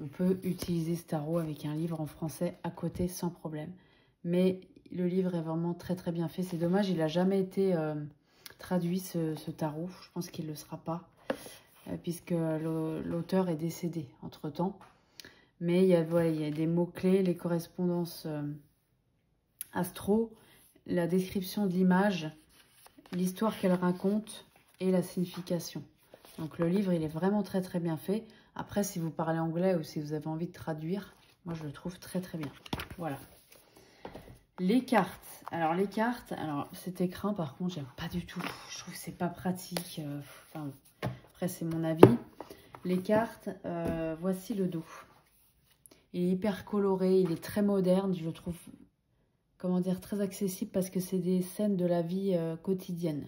On peut utiliser ce tarot avec un livre en français à côté sans problème. Mais le livre est vraiment très très bien fait. C'est dommage, il n'a jamais été traduit ce tarot. Je pense qu'il ne le sera pas. Puisque l'auteur est décédé entre-temps. Mais voilà, il y a des mots-clés, les correspondances astro, la description de l'image, l'histoire qu'elle raconte et la signification. Donc le livre, il est vraiment très très bien fait. Après, si vous parlez anglais ou si vous avez envie de traduire, moi je le trouve très très bien. Voilà. Les cartes. Alors les cartes, cet écrin par contre, j'aime pas du tout. Je trouve que c'est pas pratique. Enfin, après, c'est mon avis. Les cartes, voici le dos. Il est hyper coloré, il est très moderne, je le trouve, comment dire, très accessible parce que c'est des scènes de la vie quotidienne.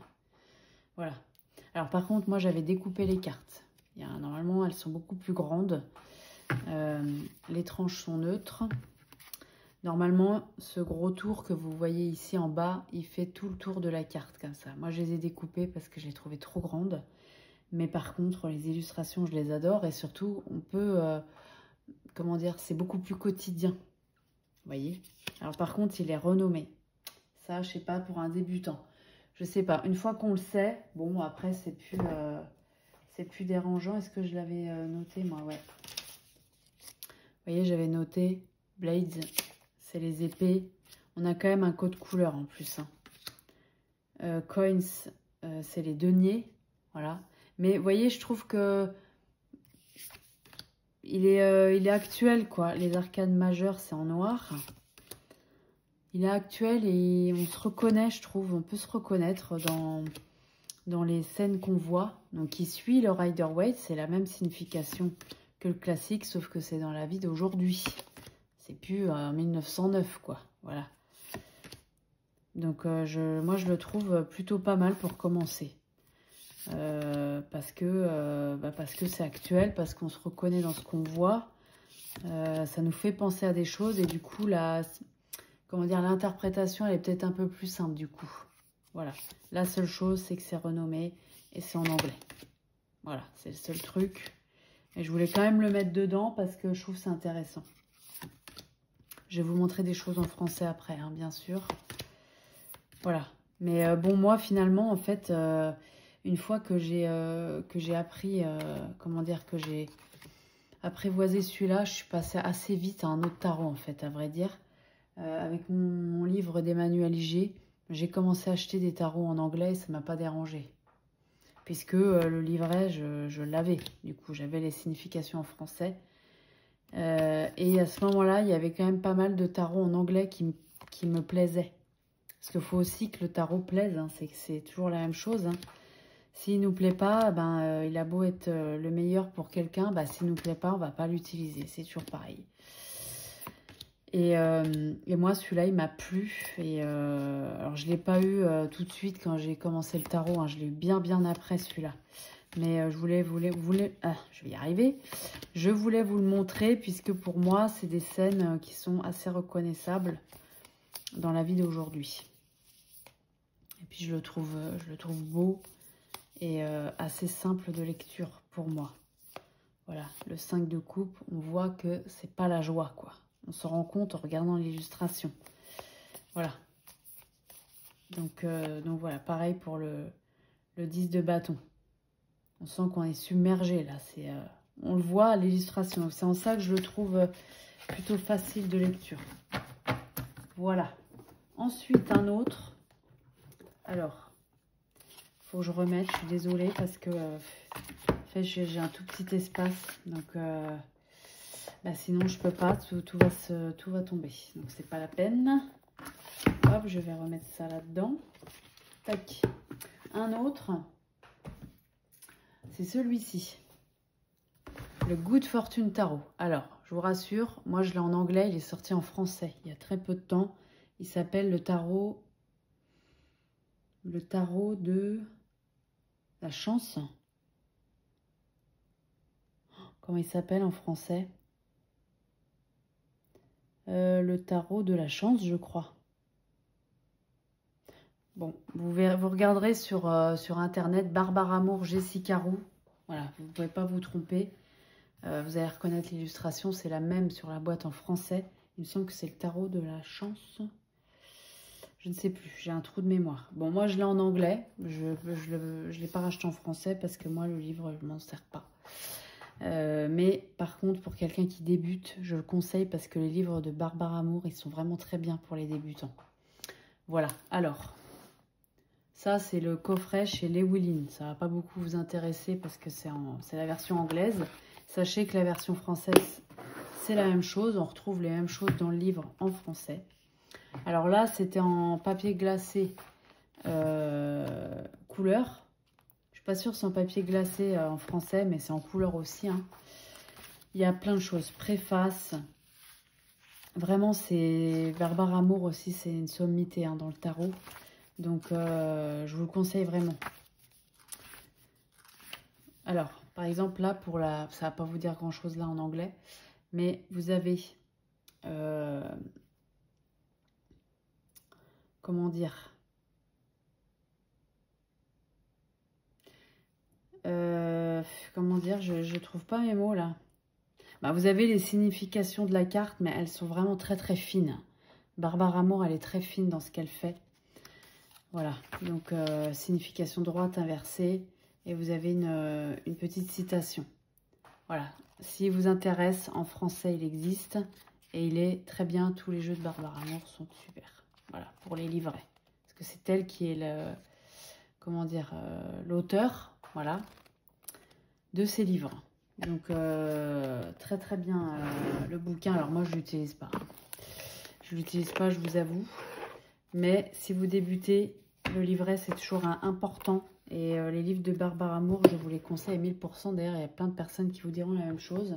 Voilà. Alors par contre, moi j'avais découpé les cartes. Normalement, elles sont beaucoup plus grandes. Les tranches sont neutres. Normalement, ce gros tour que vous voyez ici en bas, il fait tout le tour de la carte comme ça. Moi, je les ai découpées parce que je les trouvais trop grandes. Mais par contre, les illustrations, je les adore. Et surtout, on peut... comment dire, c'est beaucoup plus quotidien. Vous voyez? Alors par contre, il est renommé. Ça, je sais pas, pour un débutant. Je sais pas. Une fois qu'on le sait, bon, après, c'est plus dérangeant. Est-ce que je l'avais noté, moi? Ouais. Vous voyez, j'avais noté Blades, c'est les épées. On a quand même un code couleur en plus. Hein. Coins, c'est les deniers. Voilà. Mais vous voyez, je trouve que il est actuel, quoi. Les arcanes majeures, c'est en noir. Il est actuel et on se reconnaît, je trouve. On peut se reconnaître dans les scènes qu'on voit. Donc, il suit le Rider-Waite. C'est la même signification que le classique, sauf que c'est dans la vie d'aujourd'hui. C'est plus 1909, quoi. Voilà. Donc, moi, je le trouve plutôt pas mal pour commencer. Parce que c'est actuel, parce qu'on se reconnaît dans ce qu'on voit, ça nous fait penser à des choses et du coup comment dire, l'interprétation elle est peut-être un peu plus simple du coup. Voilà, la seule chose c'est que c'est renommé et c'est en anglais. Voilà, c'est le seul truc. Et je voulais quand même le mettre dedans parce que je trouve c'est intéressant. Je vais vous montrer des choses en français après, hein, bien sûr. Voilà, mais bon, moi finalement en fait... une fois que j'ai appris, comment dire, que j'ai apprivoisé celui-là, je suis passée assez vite à un autre tarot, en fait, à vrai dire. Avec mon livre d'Emmanuel Ig, j'ai commencé à acheter des tarots en anglais et ça ne m'a pas dérangé. puisque le livret, je l'avais. Du coup, j'avais les significations en français. Et à ce moment-là, il y avait quand même pas mal de tarots en anglais qui me plaisaient. Parce qu'il faut aussi que le tarot plaise, hein, c'est toujours la même chose. Hein. S'il ne nous plaît pas, ben, il a beau être le meilleur pour quelqu'un, ben, s'il ne nous plaît pas, on ne va pas l'utiliser. C'est toujours pareil. Et moi, celui-là, il m'a plu. Et alors, je ne l'ai pas eu tout de suite quand j'ai commencé le tarot. Hein, je l'ai eu bien après celui-là. Mais je voulais je vais y arriver. Je voulais vous le montrer puisque pour moi, c'est des scènes qui sont assez reconnaissables dans la vie d'aujourd'hui. Et puis, je le trouve beau et assez simple de lecture pour moi. Voilà, le 5 de coupe, on voit que c'est pas la joie, quoi. On se rend compte en regardant l'illustration. Voilà. Donc voilà, pareil pour le 10 de bâton. On sent qu'on est submergé, là. On le voit à l'illustration. C'est en ça que je le trouve plutôt facile de lecture. Voilà. Ensuite, un autre. Alors, faut que je remette. Je suis désolée parce que en fait, j'ai un tout petit espace. Donc, bah, sinon, je peux pas. Tout va tomber. Donc, c'est pas la peine. Hop, je vais remettre ça là-dedans. Tac. Un autre. C'est celui-ci. Le Good Fortune Tarot. Alors, je vous rassure, moi je l'ai en anglais, il est sorti en français il y a très peu de temps. Il s'appelle le tarot de la chance. Comment il s'appelle en français? Le tarot de la chance, je crois. Bon, vous regarderez sur internet Barbara Amour, Jessica Roux. Voilà, vous ne pouvez pas vous tromper. Vous allez reconnaître l'illustration, c'est la même sur la boîte en français. Il me semble que c'est le tarot de la chance. Je ne sais plus, j'ai un trou de mémoire. Bon, moi je l'ai en anglais. Je ne l'ai pas racheté en français parce que moi le livre, je ne m'en sers pas. Mais par contre, pour quelqu'un qui débute, je le conseille parce que les livres de Barbara Amour, ils sont vraiment très bien pour les débutants. Voilà, alors, ça c'est le coffret chez Llewellyn. Ça ne va pas beaucoup vous intéresser parce que c'est la version anglaise. Sachez que la version française, c'est la même chose. On retrouve les mêmes choses dans le livre en français. Alors là, c'était en papier glacé couleur. Je suis pas sûre que c'est en papier glacé en français, mais c'est en couleur aussi. Hein. Il y a plein de choses. Préface. Vraiment, c'est Barbara Amour aussi, c'est une sommité hein, dans le tarot. Donc, je vous le conseille vraiment. Alors, par exemple, là, ça va pas vous dire grand-chose là en anglais, mais vous avez... comment dire, je trouve pas mes mots là. Bah, vous avez les significations de la carte, mais elles sont vraiment très fines. Barbara Amour, elle est très fine dans ce qu'elle fait. Voilà, donc signification droite inversée, et vous avez une petite citation. Voilà, s'il vous intéresse, en français il existe, et il est très bien, tous les jeux de Barbara Amour sont super. Voilà, pour les livrets. Parce que c'est elle qui est l'auteur, voilà, de ces livres. Donc, très bien le bouquin. Alors, moi, je ne l'utilise pas. Je ne l'utilise pas, je vous avoue. Mais si vous débutez, le livret, c'est toujours important. Et les livres de Barbara Amour, je vous les conseille à 1000%. D'ailleurs, il y a plein de personnes qui vous diront la même chose.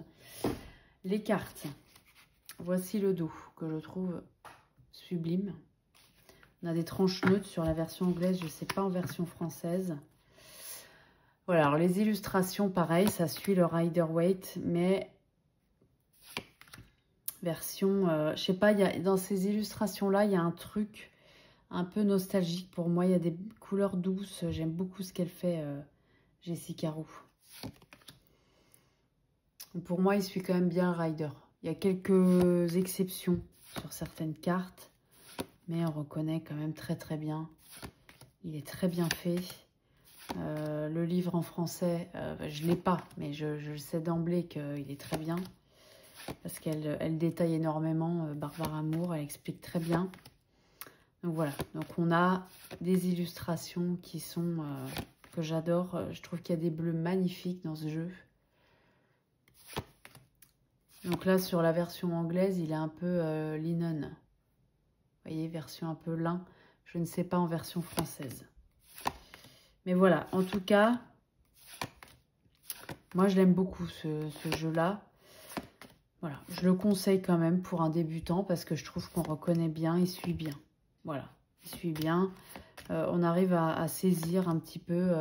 Les cartes. Voici le dos, que je trouve sublime. On a des tranches neutres sur la version anglaise, je ne sais pas en version française. Voilà, alors les illustrations, pareil, ça suit le Rider-Waite, mais version, je sais pas, dans ces illustrations-là, il y a un truc un peu nostalgique pour moi. Il y a des couleurs douces, j'aime beaucoup ce qu'elle fait, Jessica Roux. Pour moi, il suit quand même bien le Rider. Il y a quelques exceptions sur certaines cartes, mais on reconnaît quand même très bien. Il est très bien fait. Le livre en français, je ne l'ai pas, mais je sais d'emblée qu'il est très bien. Parce qu'elle détaille énormément, Barbara Amour, elle explique très bien. Donc voilà, donc on a des illustrations qui sont que j'adore. Je trouve qu'il y a des bleus magnifiques dans ce jeu. Donc là, sur la version anglaise, il est un peu linen. Vous voyez, version un peu lin. Je ne sais pas en version française. Mais voilà, en tout cas, moi, je l'aime beaucoup, ce jeu-là. Voilà, je le conseille quand même pour un débutant parce que je trouve qu'on reconnaît bien, il suit bien. Voilà, il suit bien. On arrive à saisir un petit peu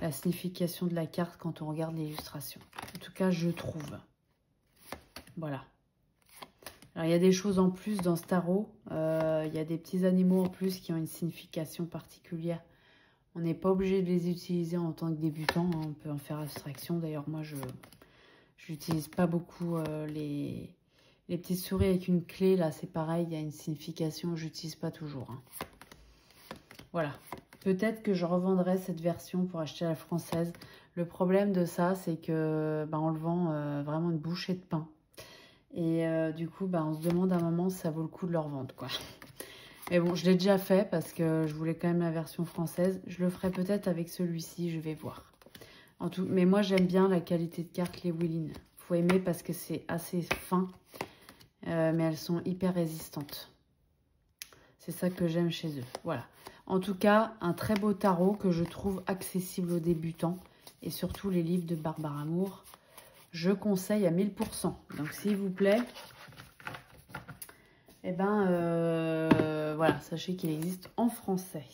la signification de la carte quand on regarde l'illustration. En tout cas, je trouve. Voilà. Alors, il y a des choses en plus dans ce tarot. Il y a des petits animaux en plus qui ont une signification particulière. On n'est pas obligé de les utiliser en tant que débutant. Hein. On peut en faire abstraction. D'ailleurs, moi, je n'utilise pas beaucoup les petites souris avec une clé. Là, c'est pareil. Il y a une signification. Je n'utilise pas toujours. Hein. Voilà. Peut-être que je revendrai cette version pour acheter la française. Le problème de ça, c'est que on le vend vraiment une bouchée de pain. Et du coup, on se demande à un moment si ça vaut le coup de le revendre, quoi. Mais bon, je l'ai déjà fait parce que je voulais quand même la version française. Je le ferai peut-être avec celui-ci, je vais voir. Mais moi, j'aime bien la qualité de carte, les Wheelin. Il faut aimer parce que c'est assez fin, mais elles sont hyper résistantes. C'est ça que j'aime chez eux. Voilà. En tout cas, un très beau tarot que je trouve accessible aux débutants. Et surtout les livres de Barbara Moore. Je conseille à 1000%. Donc, s'il vous plaît, voilà, sachez qu'il existe en français.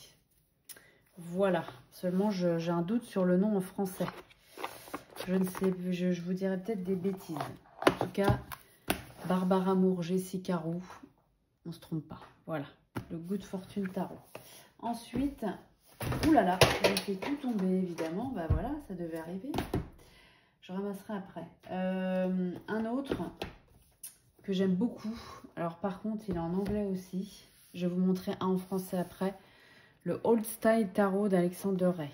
Voilà. Seulement, j'ai un doute sur le nom en français. Je ne sais, je vous dirai peut-être des bêtises. En tout cas, Barbara Moore, Jessica Roux, on se trompe pas. Voilà, le Good Fortune Tarot. Ensuite, oulala, j'ai fait tout tomber, évidemment. Voilà, ça devait arriver. Je ramasserai après. Un autre que j'aime beaucoup. Alors par contre, il est en anglais aussi. Je vais vous montrer un en français après. Le Old Style Tarot d'Alexander Ray.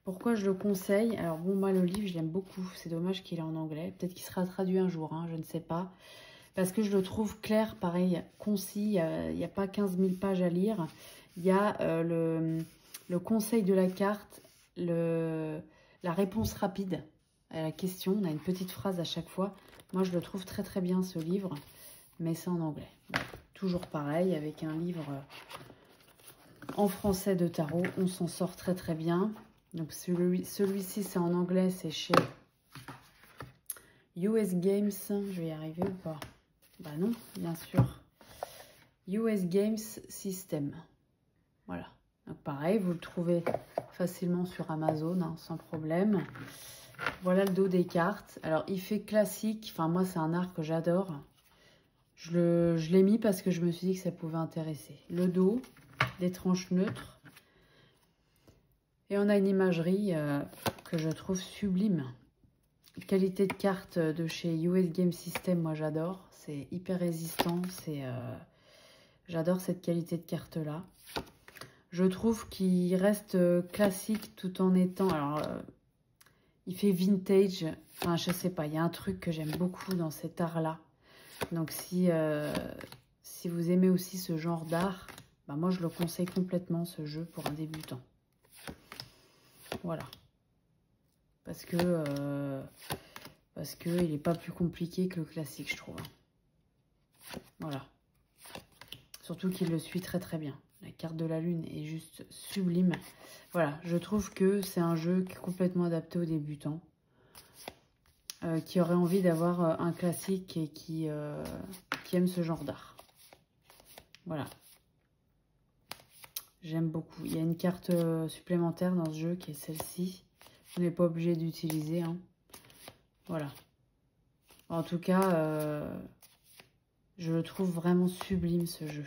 Pourquoi je le conseille? Alors bon, moi le livre, je l'aime beaucoup. C'est dommage qu'il est en anglais. Peut-être qu'il sera traduit un jour, hein, je ne sais pas. Parce que je le trouve clair, pareil, concis. Il n'y a pas 15 000 pages à lire. Il y a le conseil de la carte, la réponse rapide à la question. On a une petite phrase à chaque fois. Moi, je le trouve très très bien ce livre, mais c'est en anglais. Bon, toujours pareil, avec un livre en français de tarot, on s'en sort très très bien. Donc celui-ci, c'est en anglais, c'est chez US Games. Je vais y arriver ou pas? Bah non, bien sûr. US Games System. Voilà. Donc pareil, vous le trouvez facilement sur Amazon, hein, sans problème. Voilà le dos des cartes. Alors, il fait classique. Enfin, moi, c'est un art que j'adore. Je l'ai mis parce que je me suis dit que ça pouvait intéresser. Le dos, des tranches neutres. Et on a une imagerie que je trouve sublime. Qualité de carte de chez US Game System, moi, j'adore. C'est hyper résistant. J'adore cette qualité de carte-là. Je trouve qu'il reste classique tout en étant... Alors, il fait vintage. Enfin, je sais pas. Il y a un truc que j'aime beaucoup dans cet art-là. Donc, si vous aimez aussi ce genre d'art, moi, je le conseille complètement, ce jeu, pour un débutant. Voilà. Parce que il n'est pas plus compliqué que le classique, je trouve. Voilà. Surtout qu'il le suit très très bien. La carte de la lune est juste sublime. Voilà, je trouve que c'est un jeu qui est complètement adapté aux débutants. Qui aurait envie d'avoir un classique et qui aime ce genre d'art. Voilà. J'aime beaucoup. Il y a une carte supplémentaire dans ce jeu qui est celle-ci. On n'est pas obligé d'utiliser. Hein. Voilà. En tout cas, je le trouve vraiment sublime ce jeu.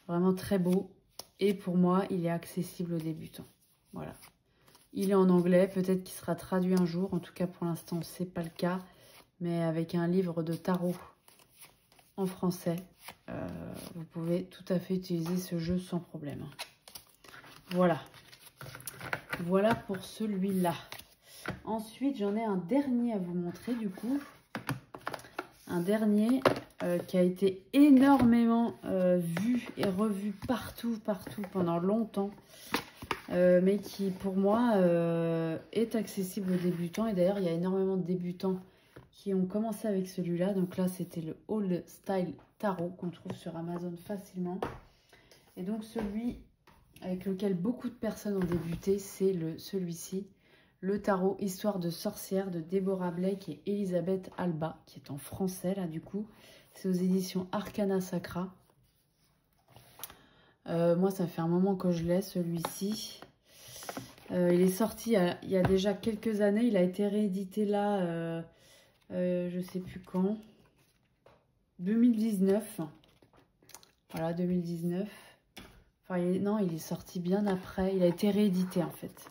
Vraiment très beau. Et pour moi, il est accessible aux débutants. Voilà. Il est en anglais. Peut-être qu'il sera traduit un jour. En tout cas, pour l'instant, ce n'est pas le cas. Mais avec un livre de tarot en français, vous pouvez tout à fait utiliser ce jeu sans problème. Voilà. Voilà pour celui-là. Ensuite, j'en ai un dernier à vous montrer du coup. Un dernier qui a été énormément vu et revu partout pendant longtemps. mais qui pour moi est accessible aux débutants. Et d'ailleurs, il y a énormément de débutants qui ont commencé avec celui-là. Donc là, c'était le Old Style Tarot qu'on trouve sur Amazon facilement. Et donc celui avec lequel beaucoup de personnes ont débuté, c'est celui-ci, le tarot Histoire de sorcière de Deborah Blake et Elisabeth Alba, qui est en français là du coup. C'est aux éditions Arcana Sacra. Moi, ça fait un moment que je l'ai, celui-ci. Il est sorti il y a déjà quelques années. Il a été réédité là, je sais plus quand. 2019. Voilà, 2019. Enfin, non, il est sorti bien après. Il a été réédité, en fait.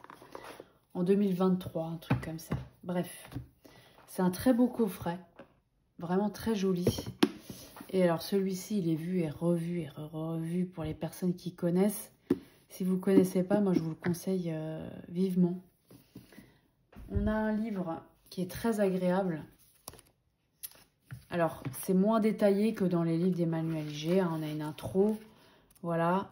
En 2023, un truc comme ça. Bref. C'est un très beau coffret. Vraiment très joli. Et alors, celui-ci, il est vu et revu pour les personnes qui connaissent. Si vous ne connaissez pas, moi, je vous le conseille vivement. On a un livre qui est très agréable. Alors, c'est moins détaillé que dans les livres d'Emmanuel G. On a une intro. Voilà.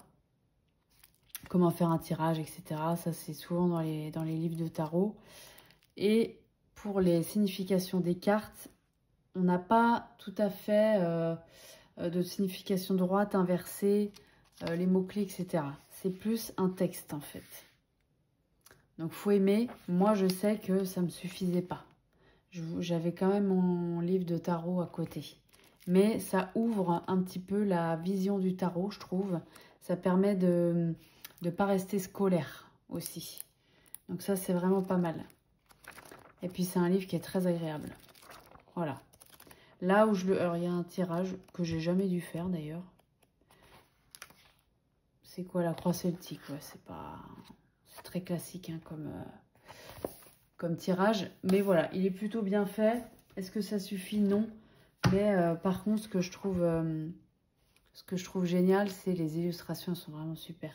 Comment faire un tirage, etc. Ça, c'est souvent dans les livres de tarot. Et pour les significations des cartes, on n'a pas tout à fait de signification droite, inversée, les mots-clés, etc. C'est plus un texte, en fait. Donc, faut aimer. Moi, je sais que ça ne me suffisait pas. J'avais quand même mon livre de tarot à côté. Mais ça ouvre un petit peu la vision du tarot, je trouve. Ça permet de ne pas rester scolaire aussi. Donc ça, c'est vraiment pas mal. Et puis, c'est un livre qui est très agréable. Voilà. Là où alors, il y a un tirage que j'ai jamais dû faire, d'ailleurs. C'est quoi, la croix celtique? Ouais, c'est très classique hein, comme tirage. Mais voilà, il est plutôt bien fait. Est-ce que ça suffit? Non. Mais par contre, ce que je trouve génial, c'est les illustrations, elles sont vraiment super.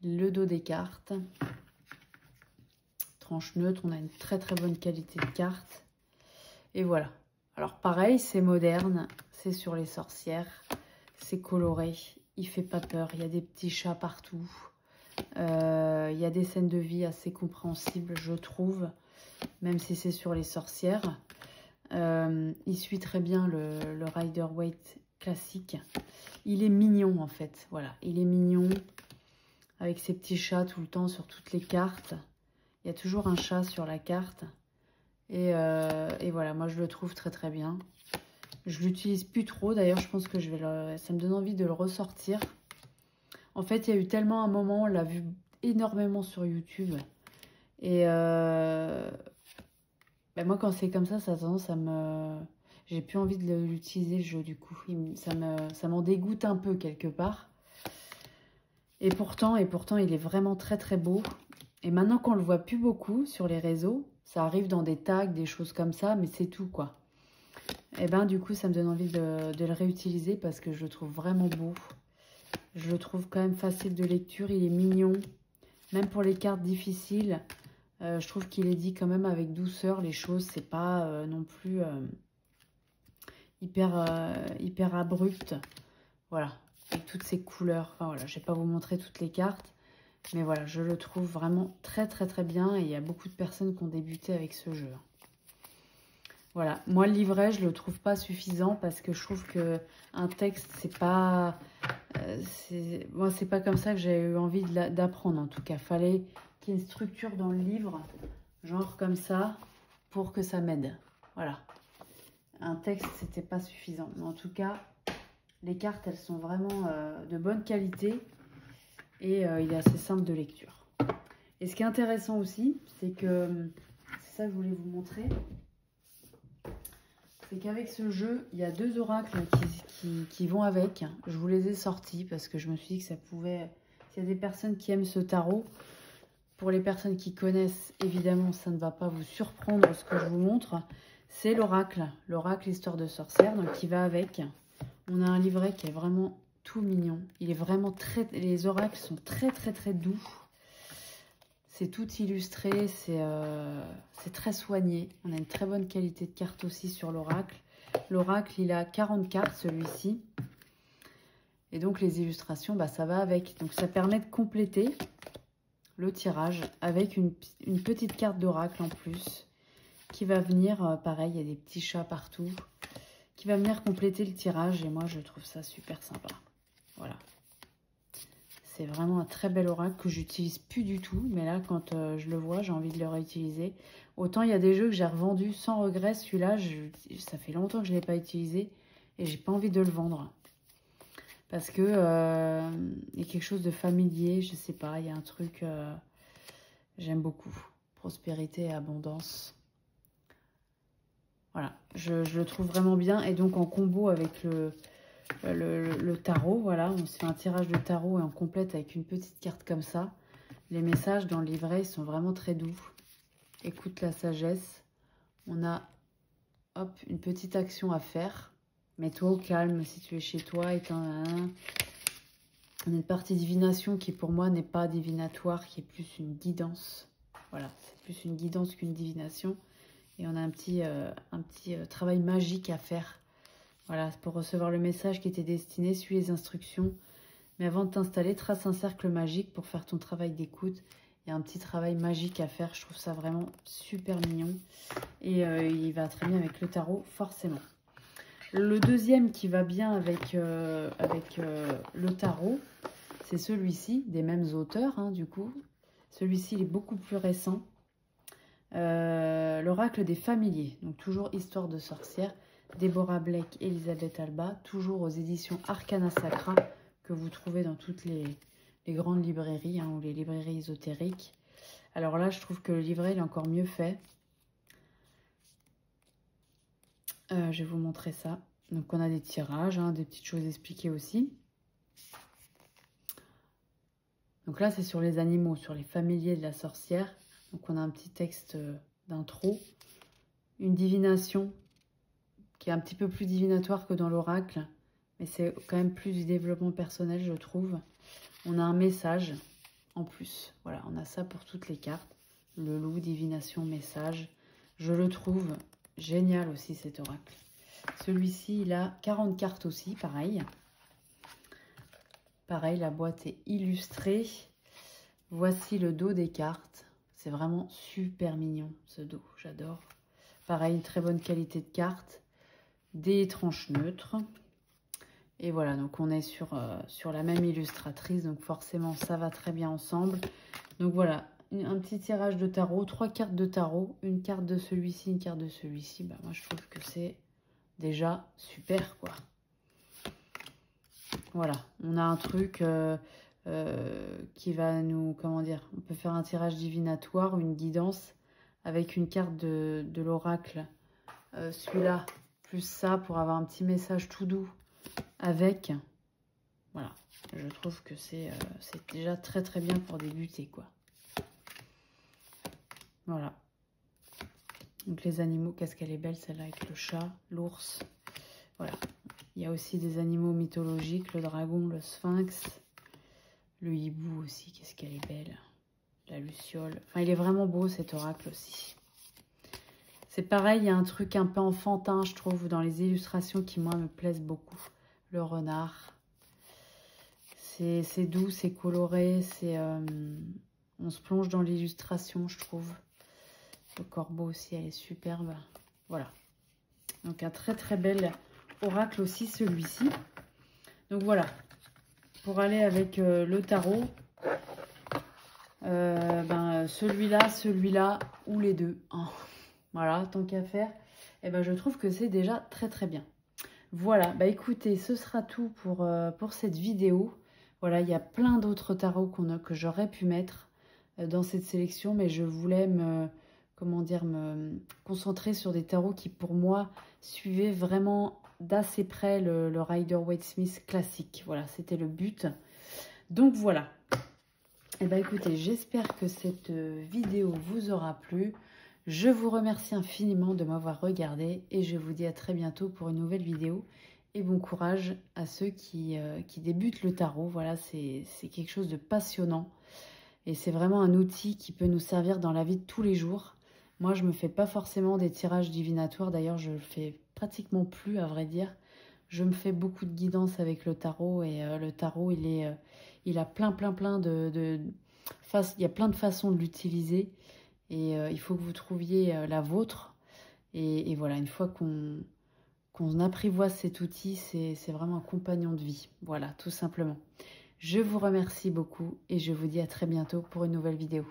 Le dos des cartes. Tranche neutre, on a une très très bonne qualité de cartes. Et voilà. Alors pareil, c'est moderne, c'est sur les sorcières, c'est coloré, il fait pas peur, il y a des petits chats partout. Il y a des scènes de vie assez compréhensibles, je trouve, même si c'est sur les sorcières. Il suit très bien le Rider-Waite classique. Il est mignon en fait, voilà, il est mignon avec ses petits chats tout le temps sur toutes les cartes. Il y a toujours un chat sur la carte. Et voilà, moi je le trouve très très bien. Je l'utilise plus trop, d'ailleurs je pense que ça me donne envie de le ressortir. En fait, il y a eu tellement un moment, on l'a vu énormément sur YouTube. Et moi quand c'est comme ça a tendance à me... J'ai plus envie de l'utiliser le jeu du coup. Ça m'en dégoûte un peu quelque part. Et pourtant il est vraiment très très beau. Et maintenant qu'on le voit plus beaucoup sur les réseaux, ça arrive dans des tags, des choses comme ça, mais c'est tout quoi. Et ben du coup ça me donne envie de le réutiliser parce que je le trouve vraiment beau. Je le trouve quand même facile de lecture, il est mignon. Même pour les cartes difficiles, je trouve qu'il est dit quand même avec douceur les choses. C'est pas non plus hyper abrupt. Voilà, avec toutes ces couleurs. Enfin voilà, je vais pas vous montrer toutes les cartes. Mais voilà, je le trouve vraiment très très très bien. Et il y a beaucoup de personnes qui ont débuté avec ce jeu. Voilà, moi le livret, je le trouve pas suffisant parce que je trouve que un texte, c'est pas... moi, c'est pas comme ça que j'ai eu envie d'apprendre. En tout cas, fallait qu'il y ait une structure dans le livre, genre comme ça, pour que ça m'aide. Voilà. Un texte, c'était pas suffisant. Mais en tout cas, les cartes, elles sont vraiment de bonne qualité et il est assez simple de lecture. Et ce qui est intéressant aussi, c'est que, c'est ça que je voulais vous montrer, c'est qu'avec ce jeu, il y a 2 oracles qui vont avec. Je vous les ai sortis parce que je me suis dit que ça pouvait... S'il y a des personnes qui aiment ce tarot, pour les personnes qui connaissent, évidemment, ça ne va pas vous surprendre ce que je vous montre. C'est l'oracle Histoire de sorcière, donc qui va avec. On a un livret qui est vraiment tout mignon. Il est vraiment très... Les oracles sont très très très doux. C'est tout illustré, c'est très soigné. On a une très bonne qualité de carte aussi sur l'oracle. L'oracle, il a 40 cartes, celui-ci. Et donc, les illustrations, bah, ça va avec. Donc, ça permet de compléter. le tirage avec une petite carte d'oracle en plus qui va venir, pareil, il y a des petits chats partout, qui va venir compléter le tirage et moi je trouve ça super sympa. Voilà. C'est vraiment un très bel oracle que j'utilise plus du tout, mais là quand je le vois, j'ai envie de le réutiliser. Autant il y a des jeux que j'ai revendus sans regret, celui-là, ça fait longtemps que je ne l'ai pas utilisé et j'ai pas envie de le vendre. Parce que il y a quelque chose de familier, je sais pas, il y a un truc, j'aime beaucoup. Prospérité et abondance. Voilà, je le trouve vraiment bien. Et donc en combo avec le tarot, voilà, on se fait un tirage de tarot et on complète avec une petite carte comme ça. Les messages dans le livret, ils sont vraiment très doux. Écoute la sagesse. On a, hop, une petite action à faire. Mets-toi au calme si tu es chez toi. On a une partie divination qui pour moi n'est pas divinatoire, qui est plus une guidance. Voilà, c'est plus une guidance qu'une divination. Et on a un petit travail magique à faire. Voilà, pour recevoir le message qui était destiné, suis les instructions. Mais avant de t'installer, trace un cercle magique pour faire ton travail d'écoute. Il y a un petit travail magique à faire. Je trouve ça vraiment super mignon. Et il va très bien avec le tarot, forcément. Le deuxième qui va bien avec le tarot, c'est celui-ci, des mêmes auteurs, hein, du coup. Celui-ci, il est beaucoup plus récent. L'oracle des familiers, donc toujours Histoire de sorcière, Deborah Blake, Elisabeth Alba, toujours aux éditions Arcana Sacra, que vous trouvez dans toutes les grandes librairies, hein, ou les librairies ésotériques. Alors là, je trouve que le livret il est encore mieux fait. Je vais vous montrer ça. Donc on a des tirages, hein, des petites choses expliquées aussi. Donc là, c'est sur les animaux, sur les familiers de la sorcière. Donc on a un petit texte d'intro, une divination qui est un petit peu plus divinatoire que dans l'oracle, mais c'est quand même plus du développement personnel, je trouve. On a un message en plus, voilà, on a ça pour toutes les cartes. Le loup, divination, message. Je le trouve génial aussi cet oracle. Celui-ci, il a 40 cartes aussi, pareil. Pareil, la boîte est illustrée. Voici le dos des cartes. C'est vraiment super mignon, ce dos, j'adore. Pareil, une très bonne qualité de cartes. Des tranches neutres. Et voilà, donc on est sur la même illustratrice, donc forcément ça va très bien ensemble. Donc voilà, un petit tirage de tarot, 3 cartes de tarot, une carte de celui-ci, une carte de celui-ci. Bah, moi je trouve que c'est déjà super quoi. Voilà, on a un truc qui va nous, comment dire, on peut faire un tirage divinatoire, une guidance avec une carte de l'oracle, celui-là, plus ça pour avoir un petit message tout doux avec, voilà, je trouve que c'est déjà très très bien pour débuter quoi. Voilà. Donc les animaux, qu'est-ce qu'elle est belle celle-là avec le chat, l'ours, voilà. Il y a aussi des animaux mythologiques, le dragon, le sphinx, le hibou aussi, qu'est-ce qu'elle est belle, la luciole. Enfin, il est vraiment beau cet oracle aussi. C'est pareil, il y a un truc un peu enfantin, je trouve, dans les illustrations qui, moi, me plaisent beaucoup. Le renard. C'est doux, c'est coloré, on se plonge dans l'illustration, je trouve. Le corbeau aussi, elle est superbe. Voilà. Donc, un très, très bel oracle aussi, celui-ci. Donc, voilà. Pour aller avec le tarot, celui-là ou les deux. Hein. Voilà, tant qu'à faire. Et ben, je trouve que c'est déjà très, très bien. Voilà, bah écoutez, ce sera tout pour cette vidéo. Voilà, il y a plein d'autres tarots que j'aurais pu mettre dans cette sélection, mais je voulais me concentrer sur des tarots qui, pour moi, suivaient vraiment d'assez près le Rider-Waite-Smith classique. Voilà, c'était le but. Donc voilà. Et bah écoutez, j'espère que cette vidéo vous aura plu. Je vous remercie infiniment de m'avoir regardé et je vous dis à très bientôt pour une nouvelle vidéo. Et bon courage à ceux qui débutent le tarot. Voilà, c'est quelque chose de passionnant. Et c'est vraiment un outil qui peut nous servir dans la vie de tous les jours. Moi, je ne me fais pas forcément des tirages divinatoires. D'ailleurs, je ne le fais pratiquement plus, à vrai dire. Je me fais beaucoup de guidance avec le tarot. Et le tarot, il a plein de il y a plein de façons de l'utiliser et il faut que vous trouviez la vôtre. Et voilà, une fois qu'on apprivoise cet outil, c'est vraiment un compagnon de vie. Voilà, tout simplement. Je vous remercie beaucoup et je vous dis à très bientôt pour une nouvelle vidéo.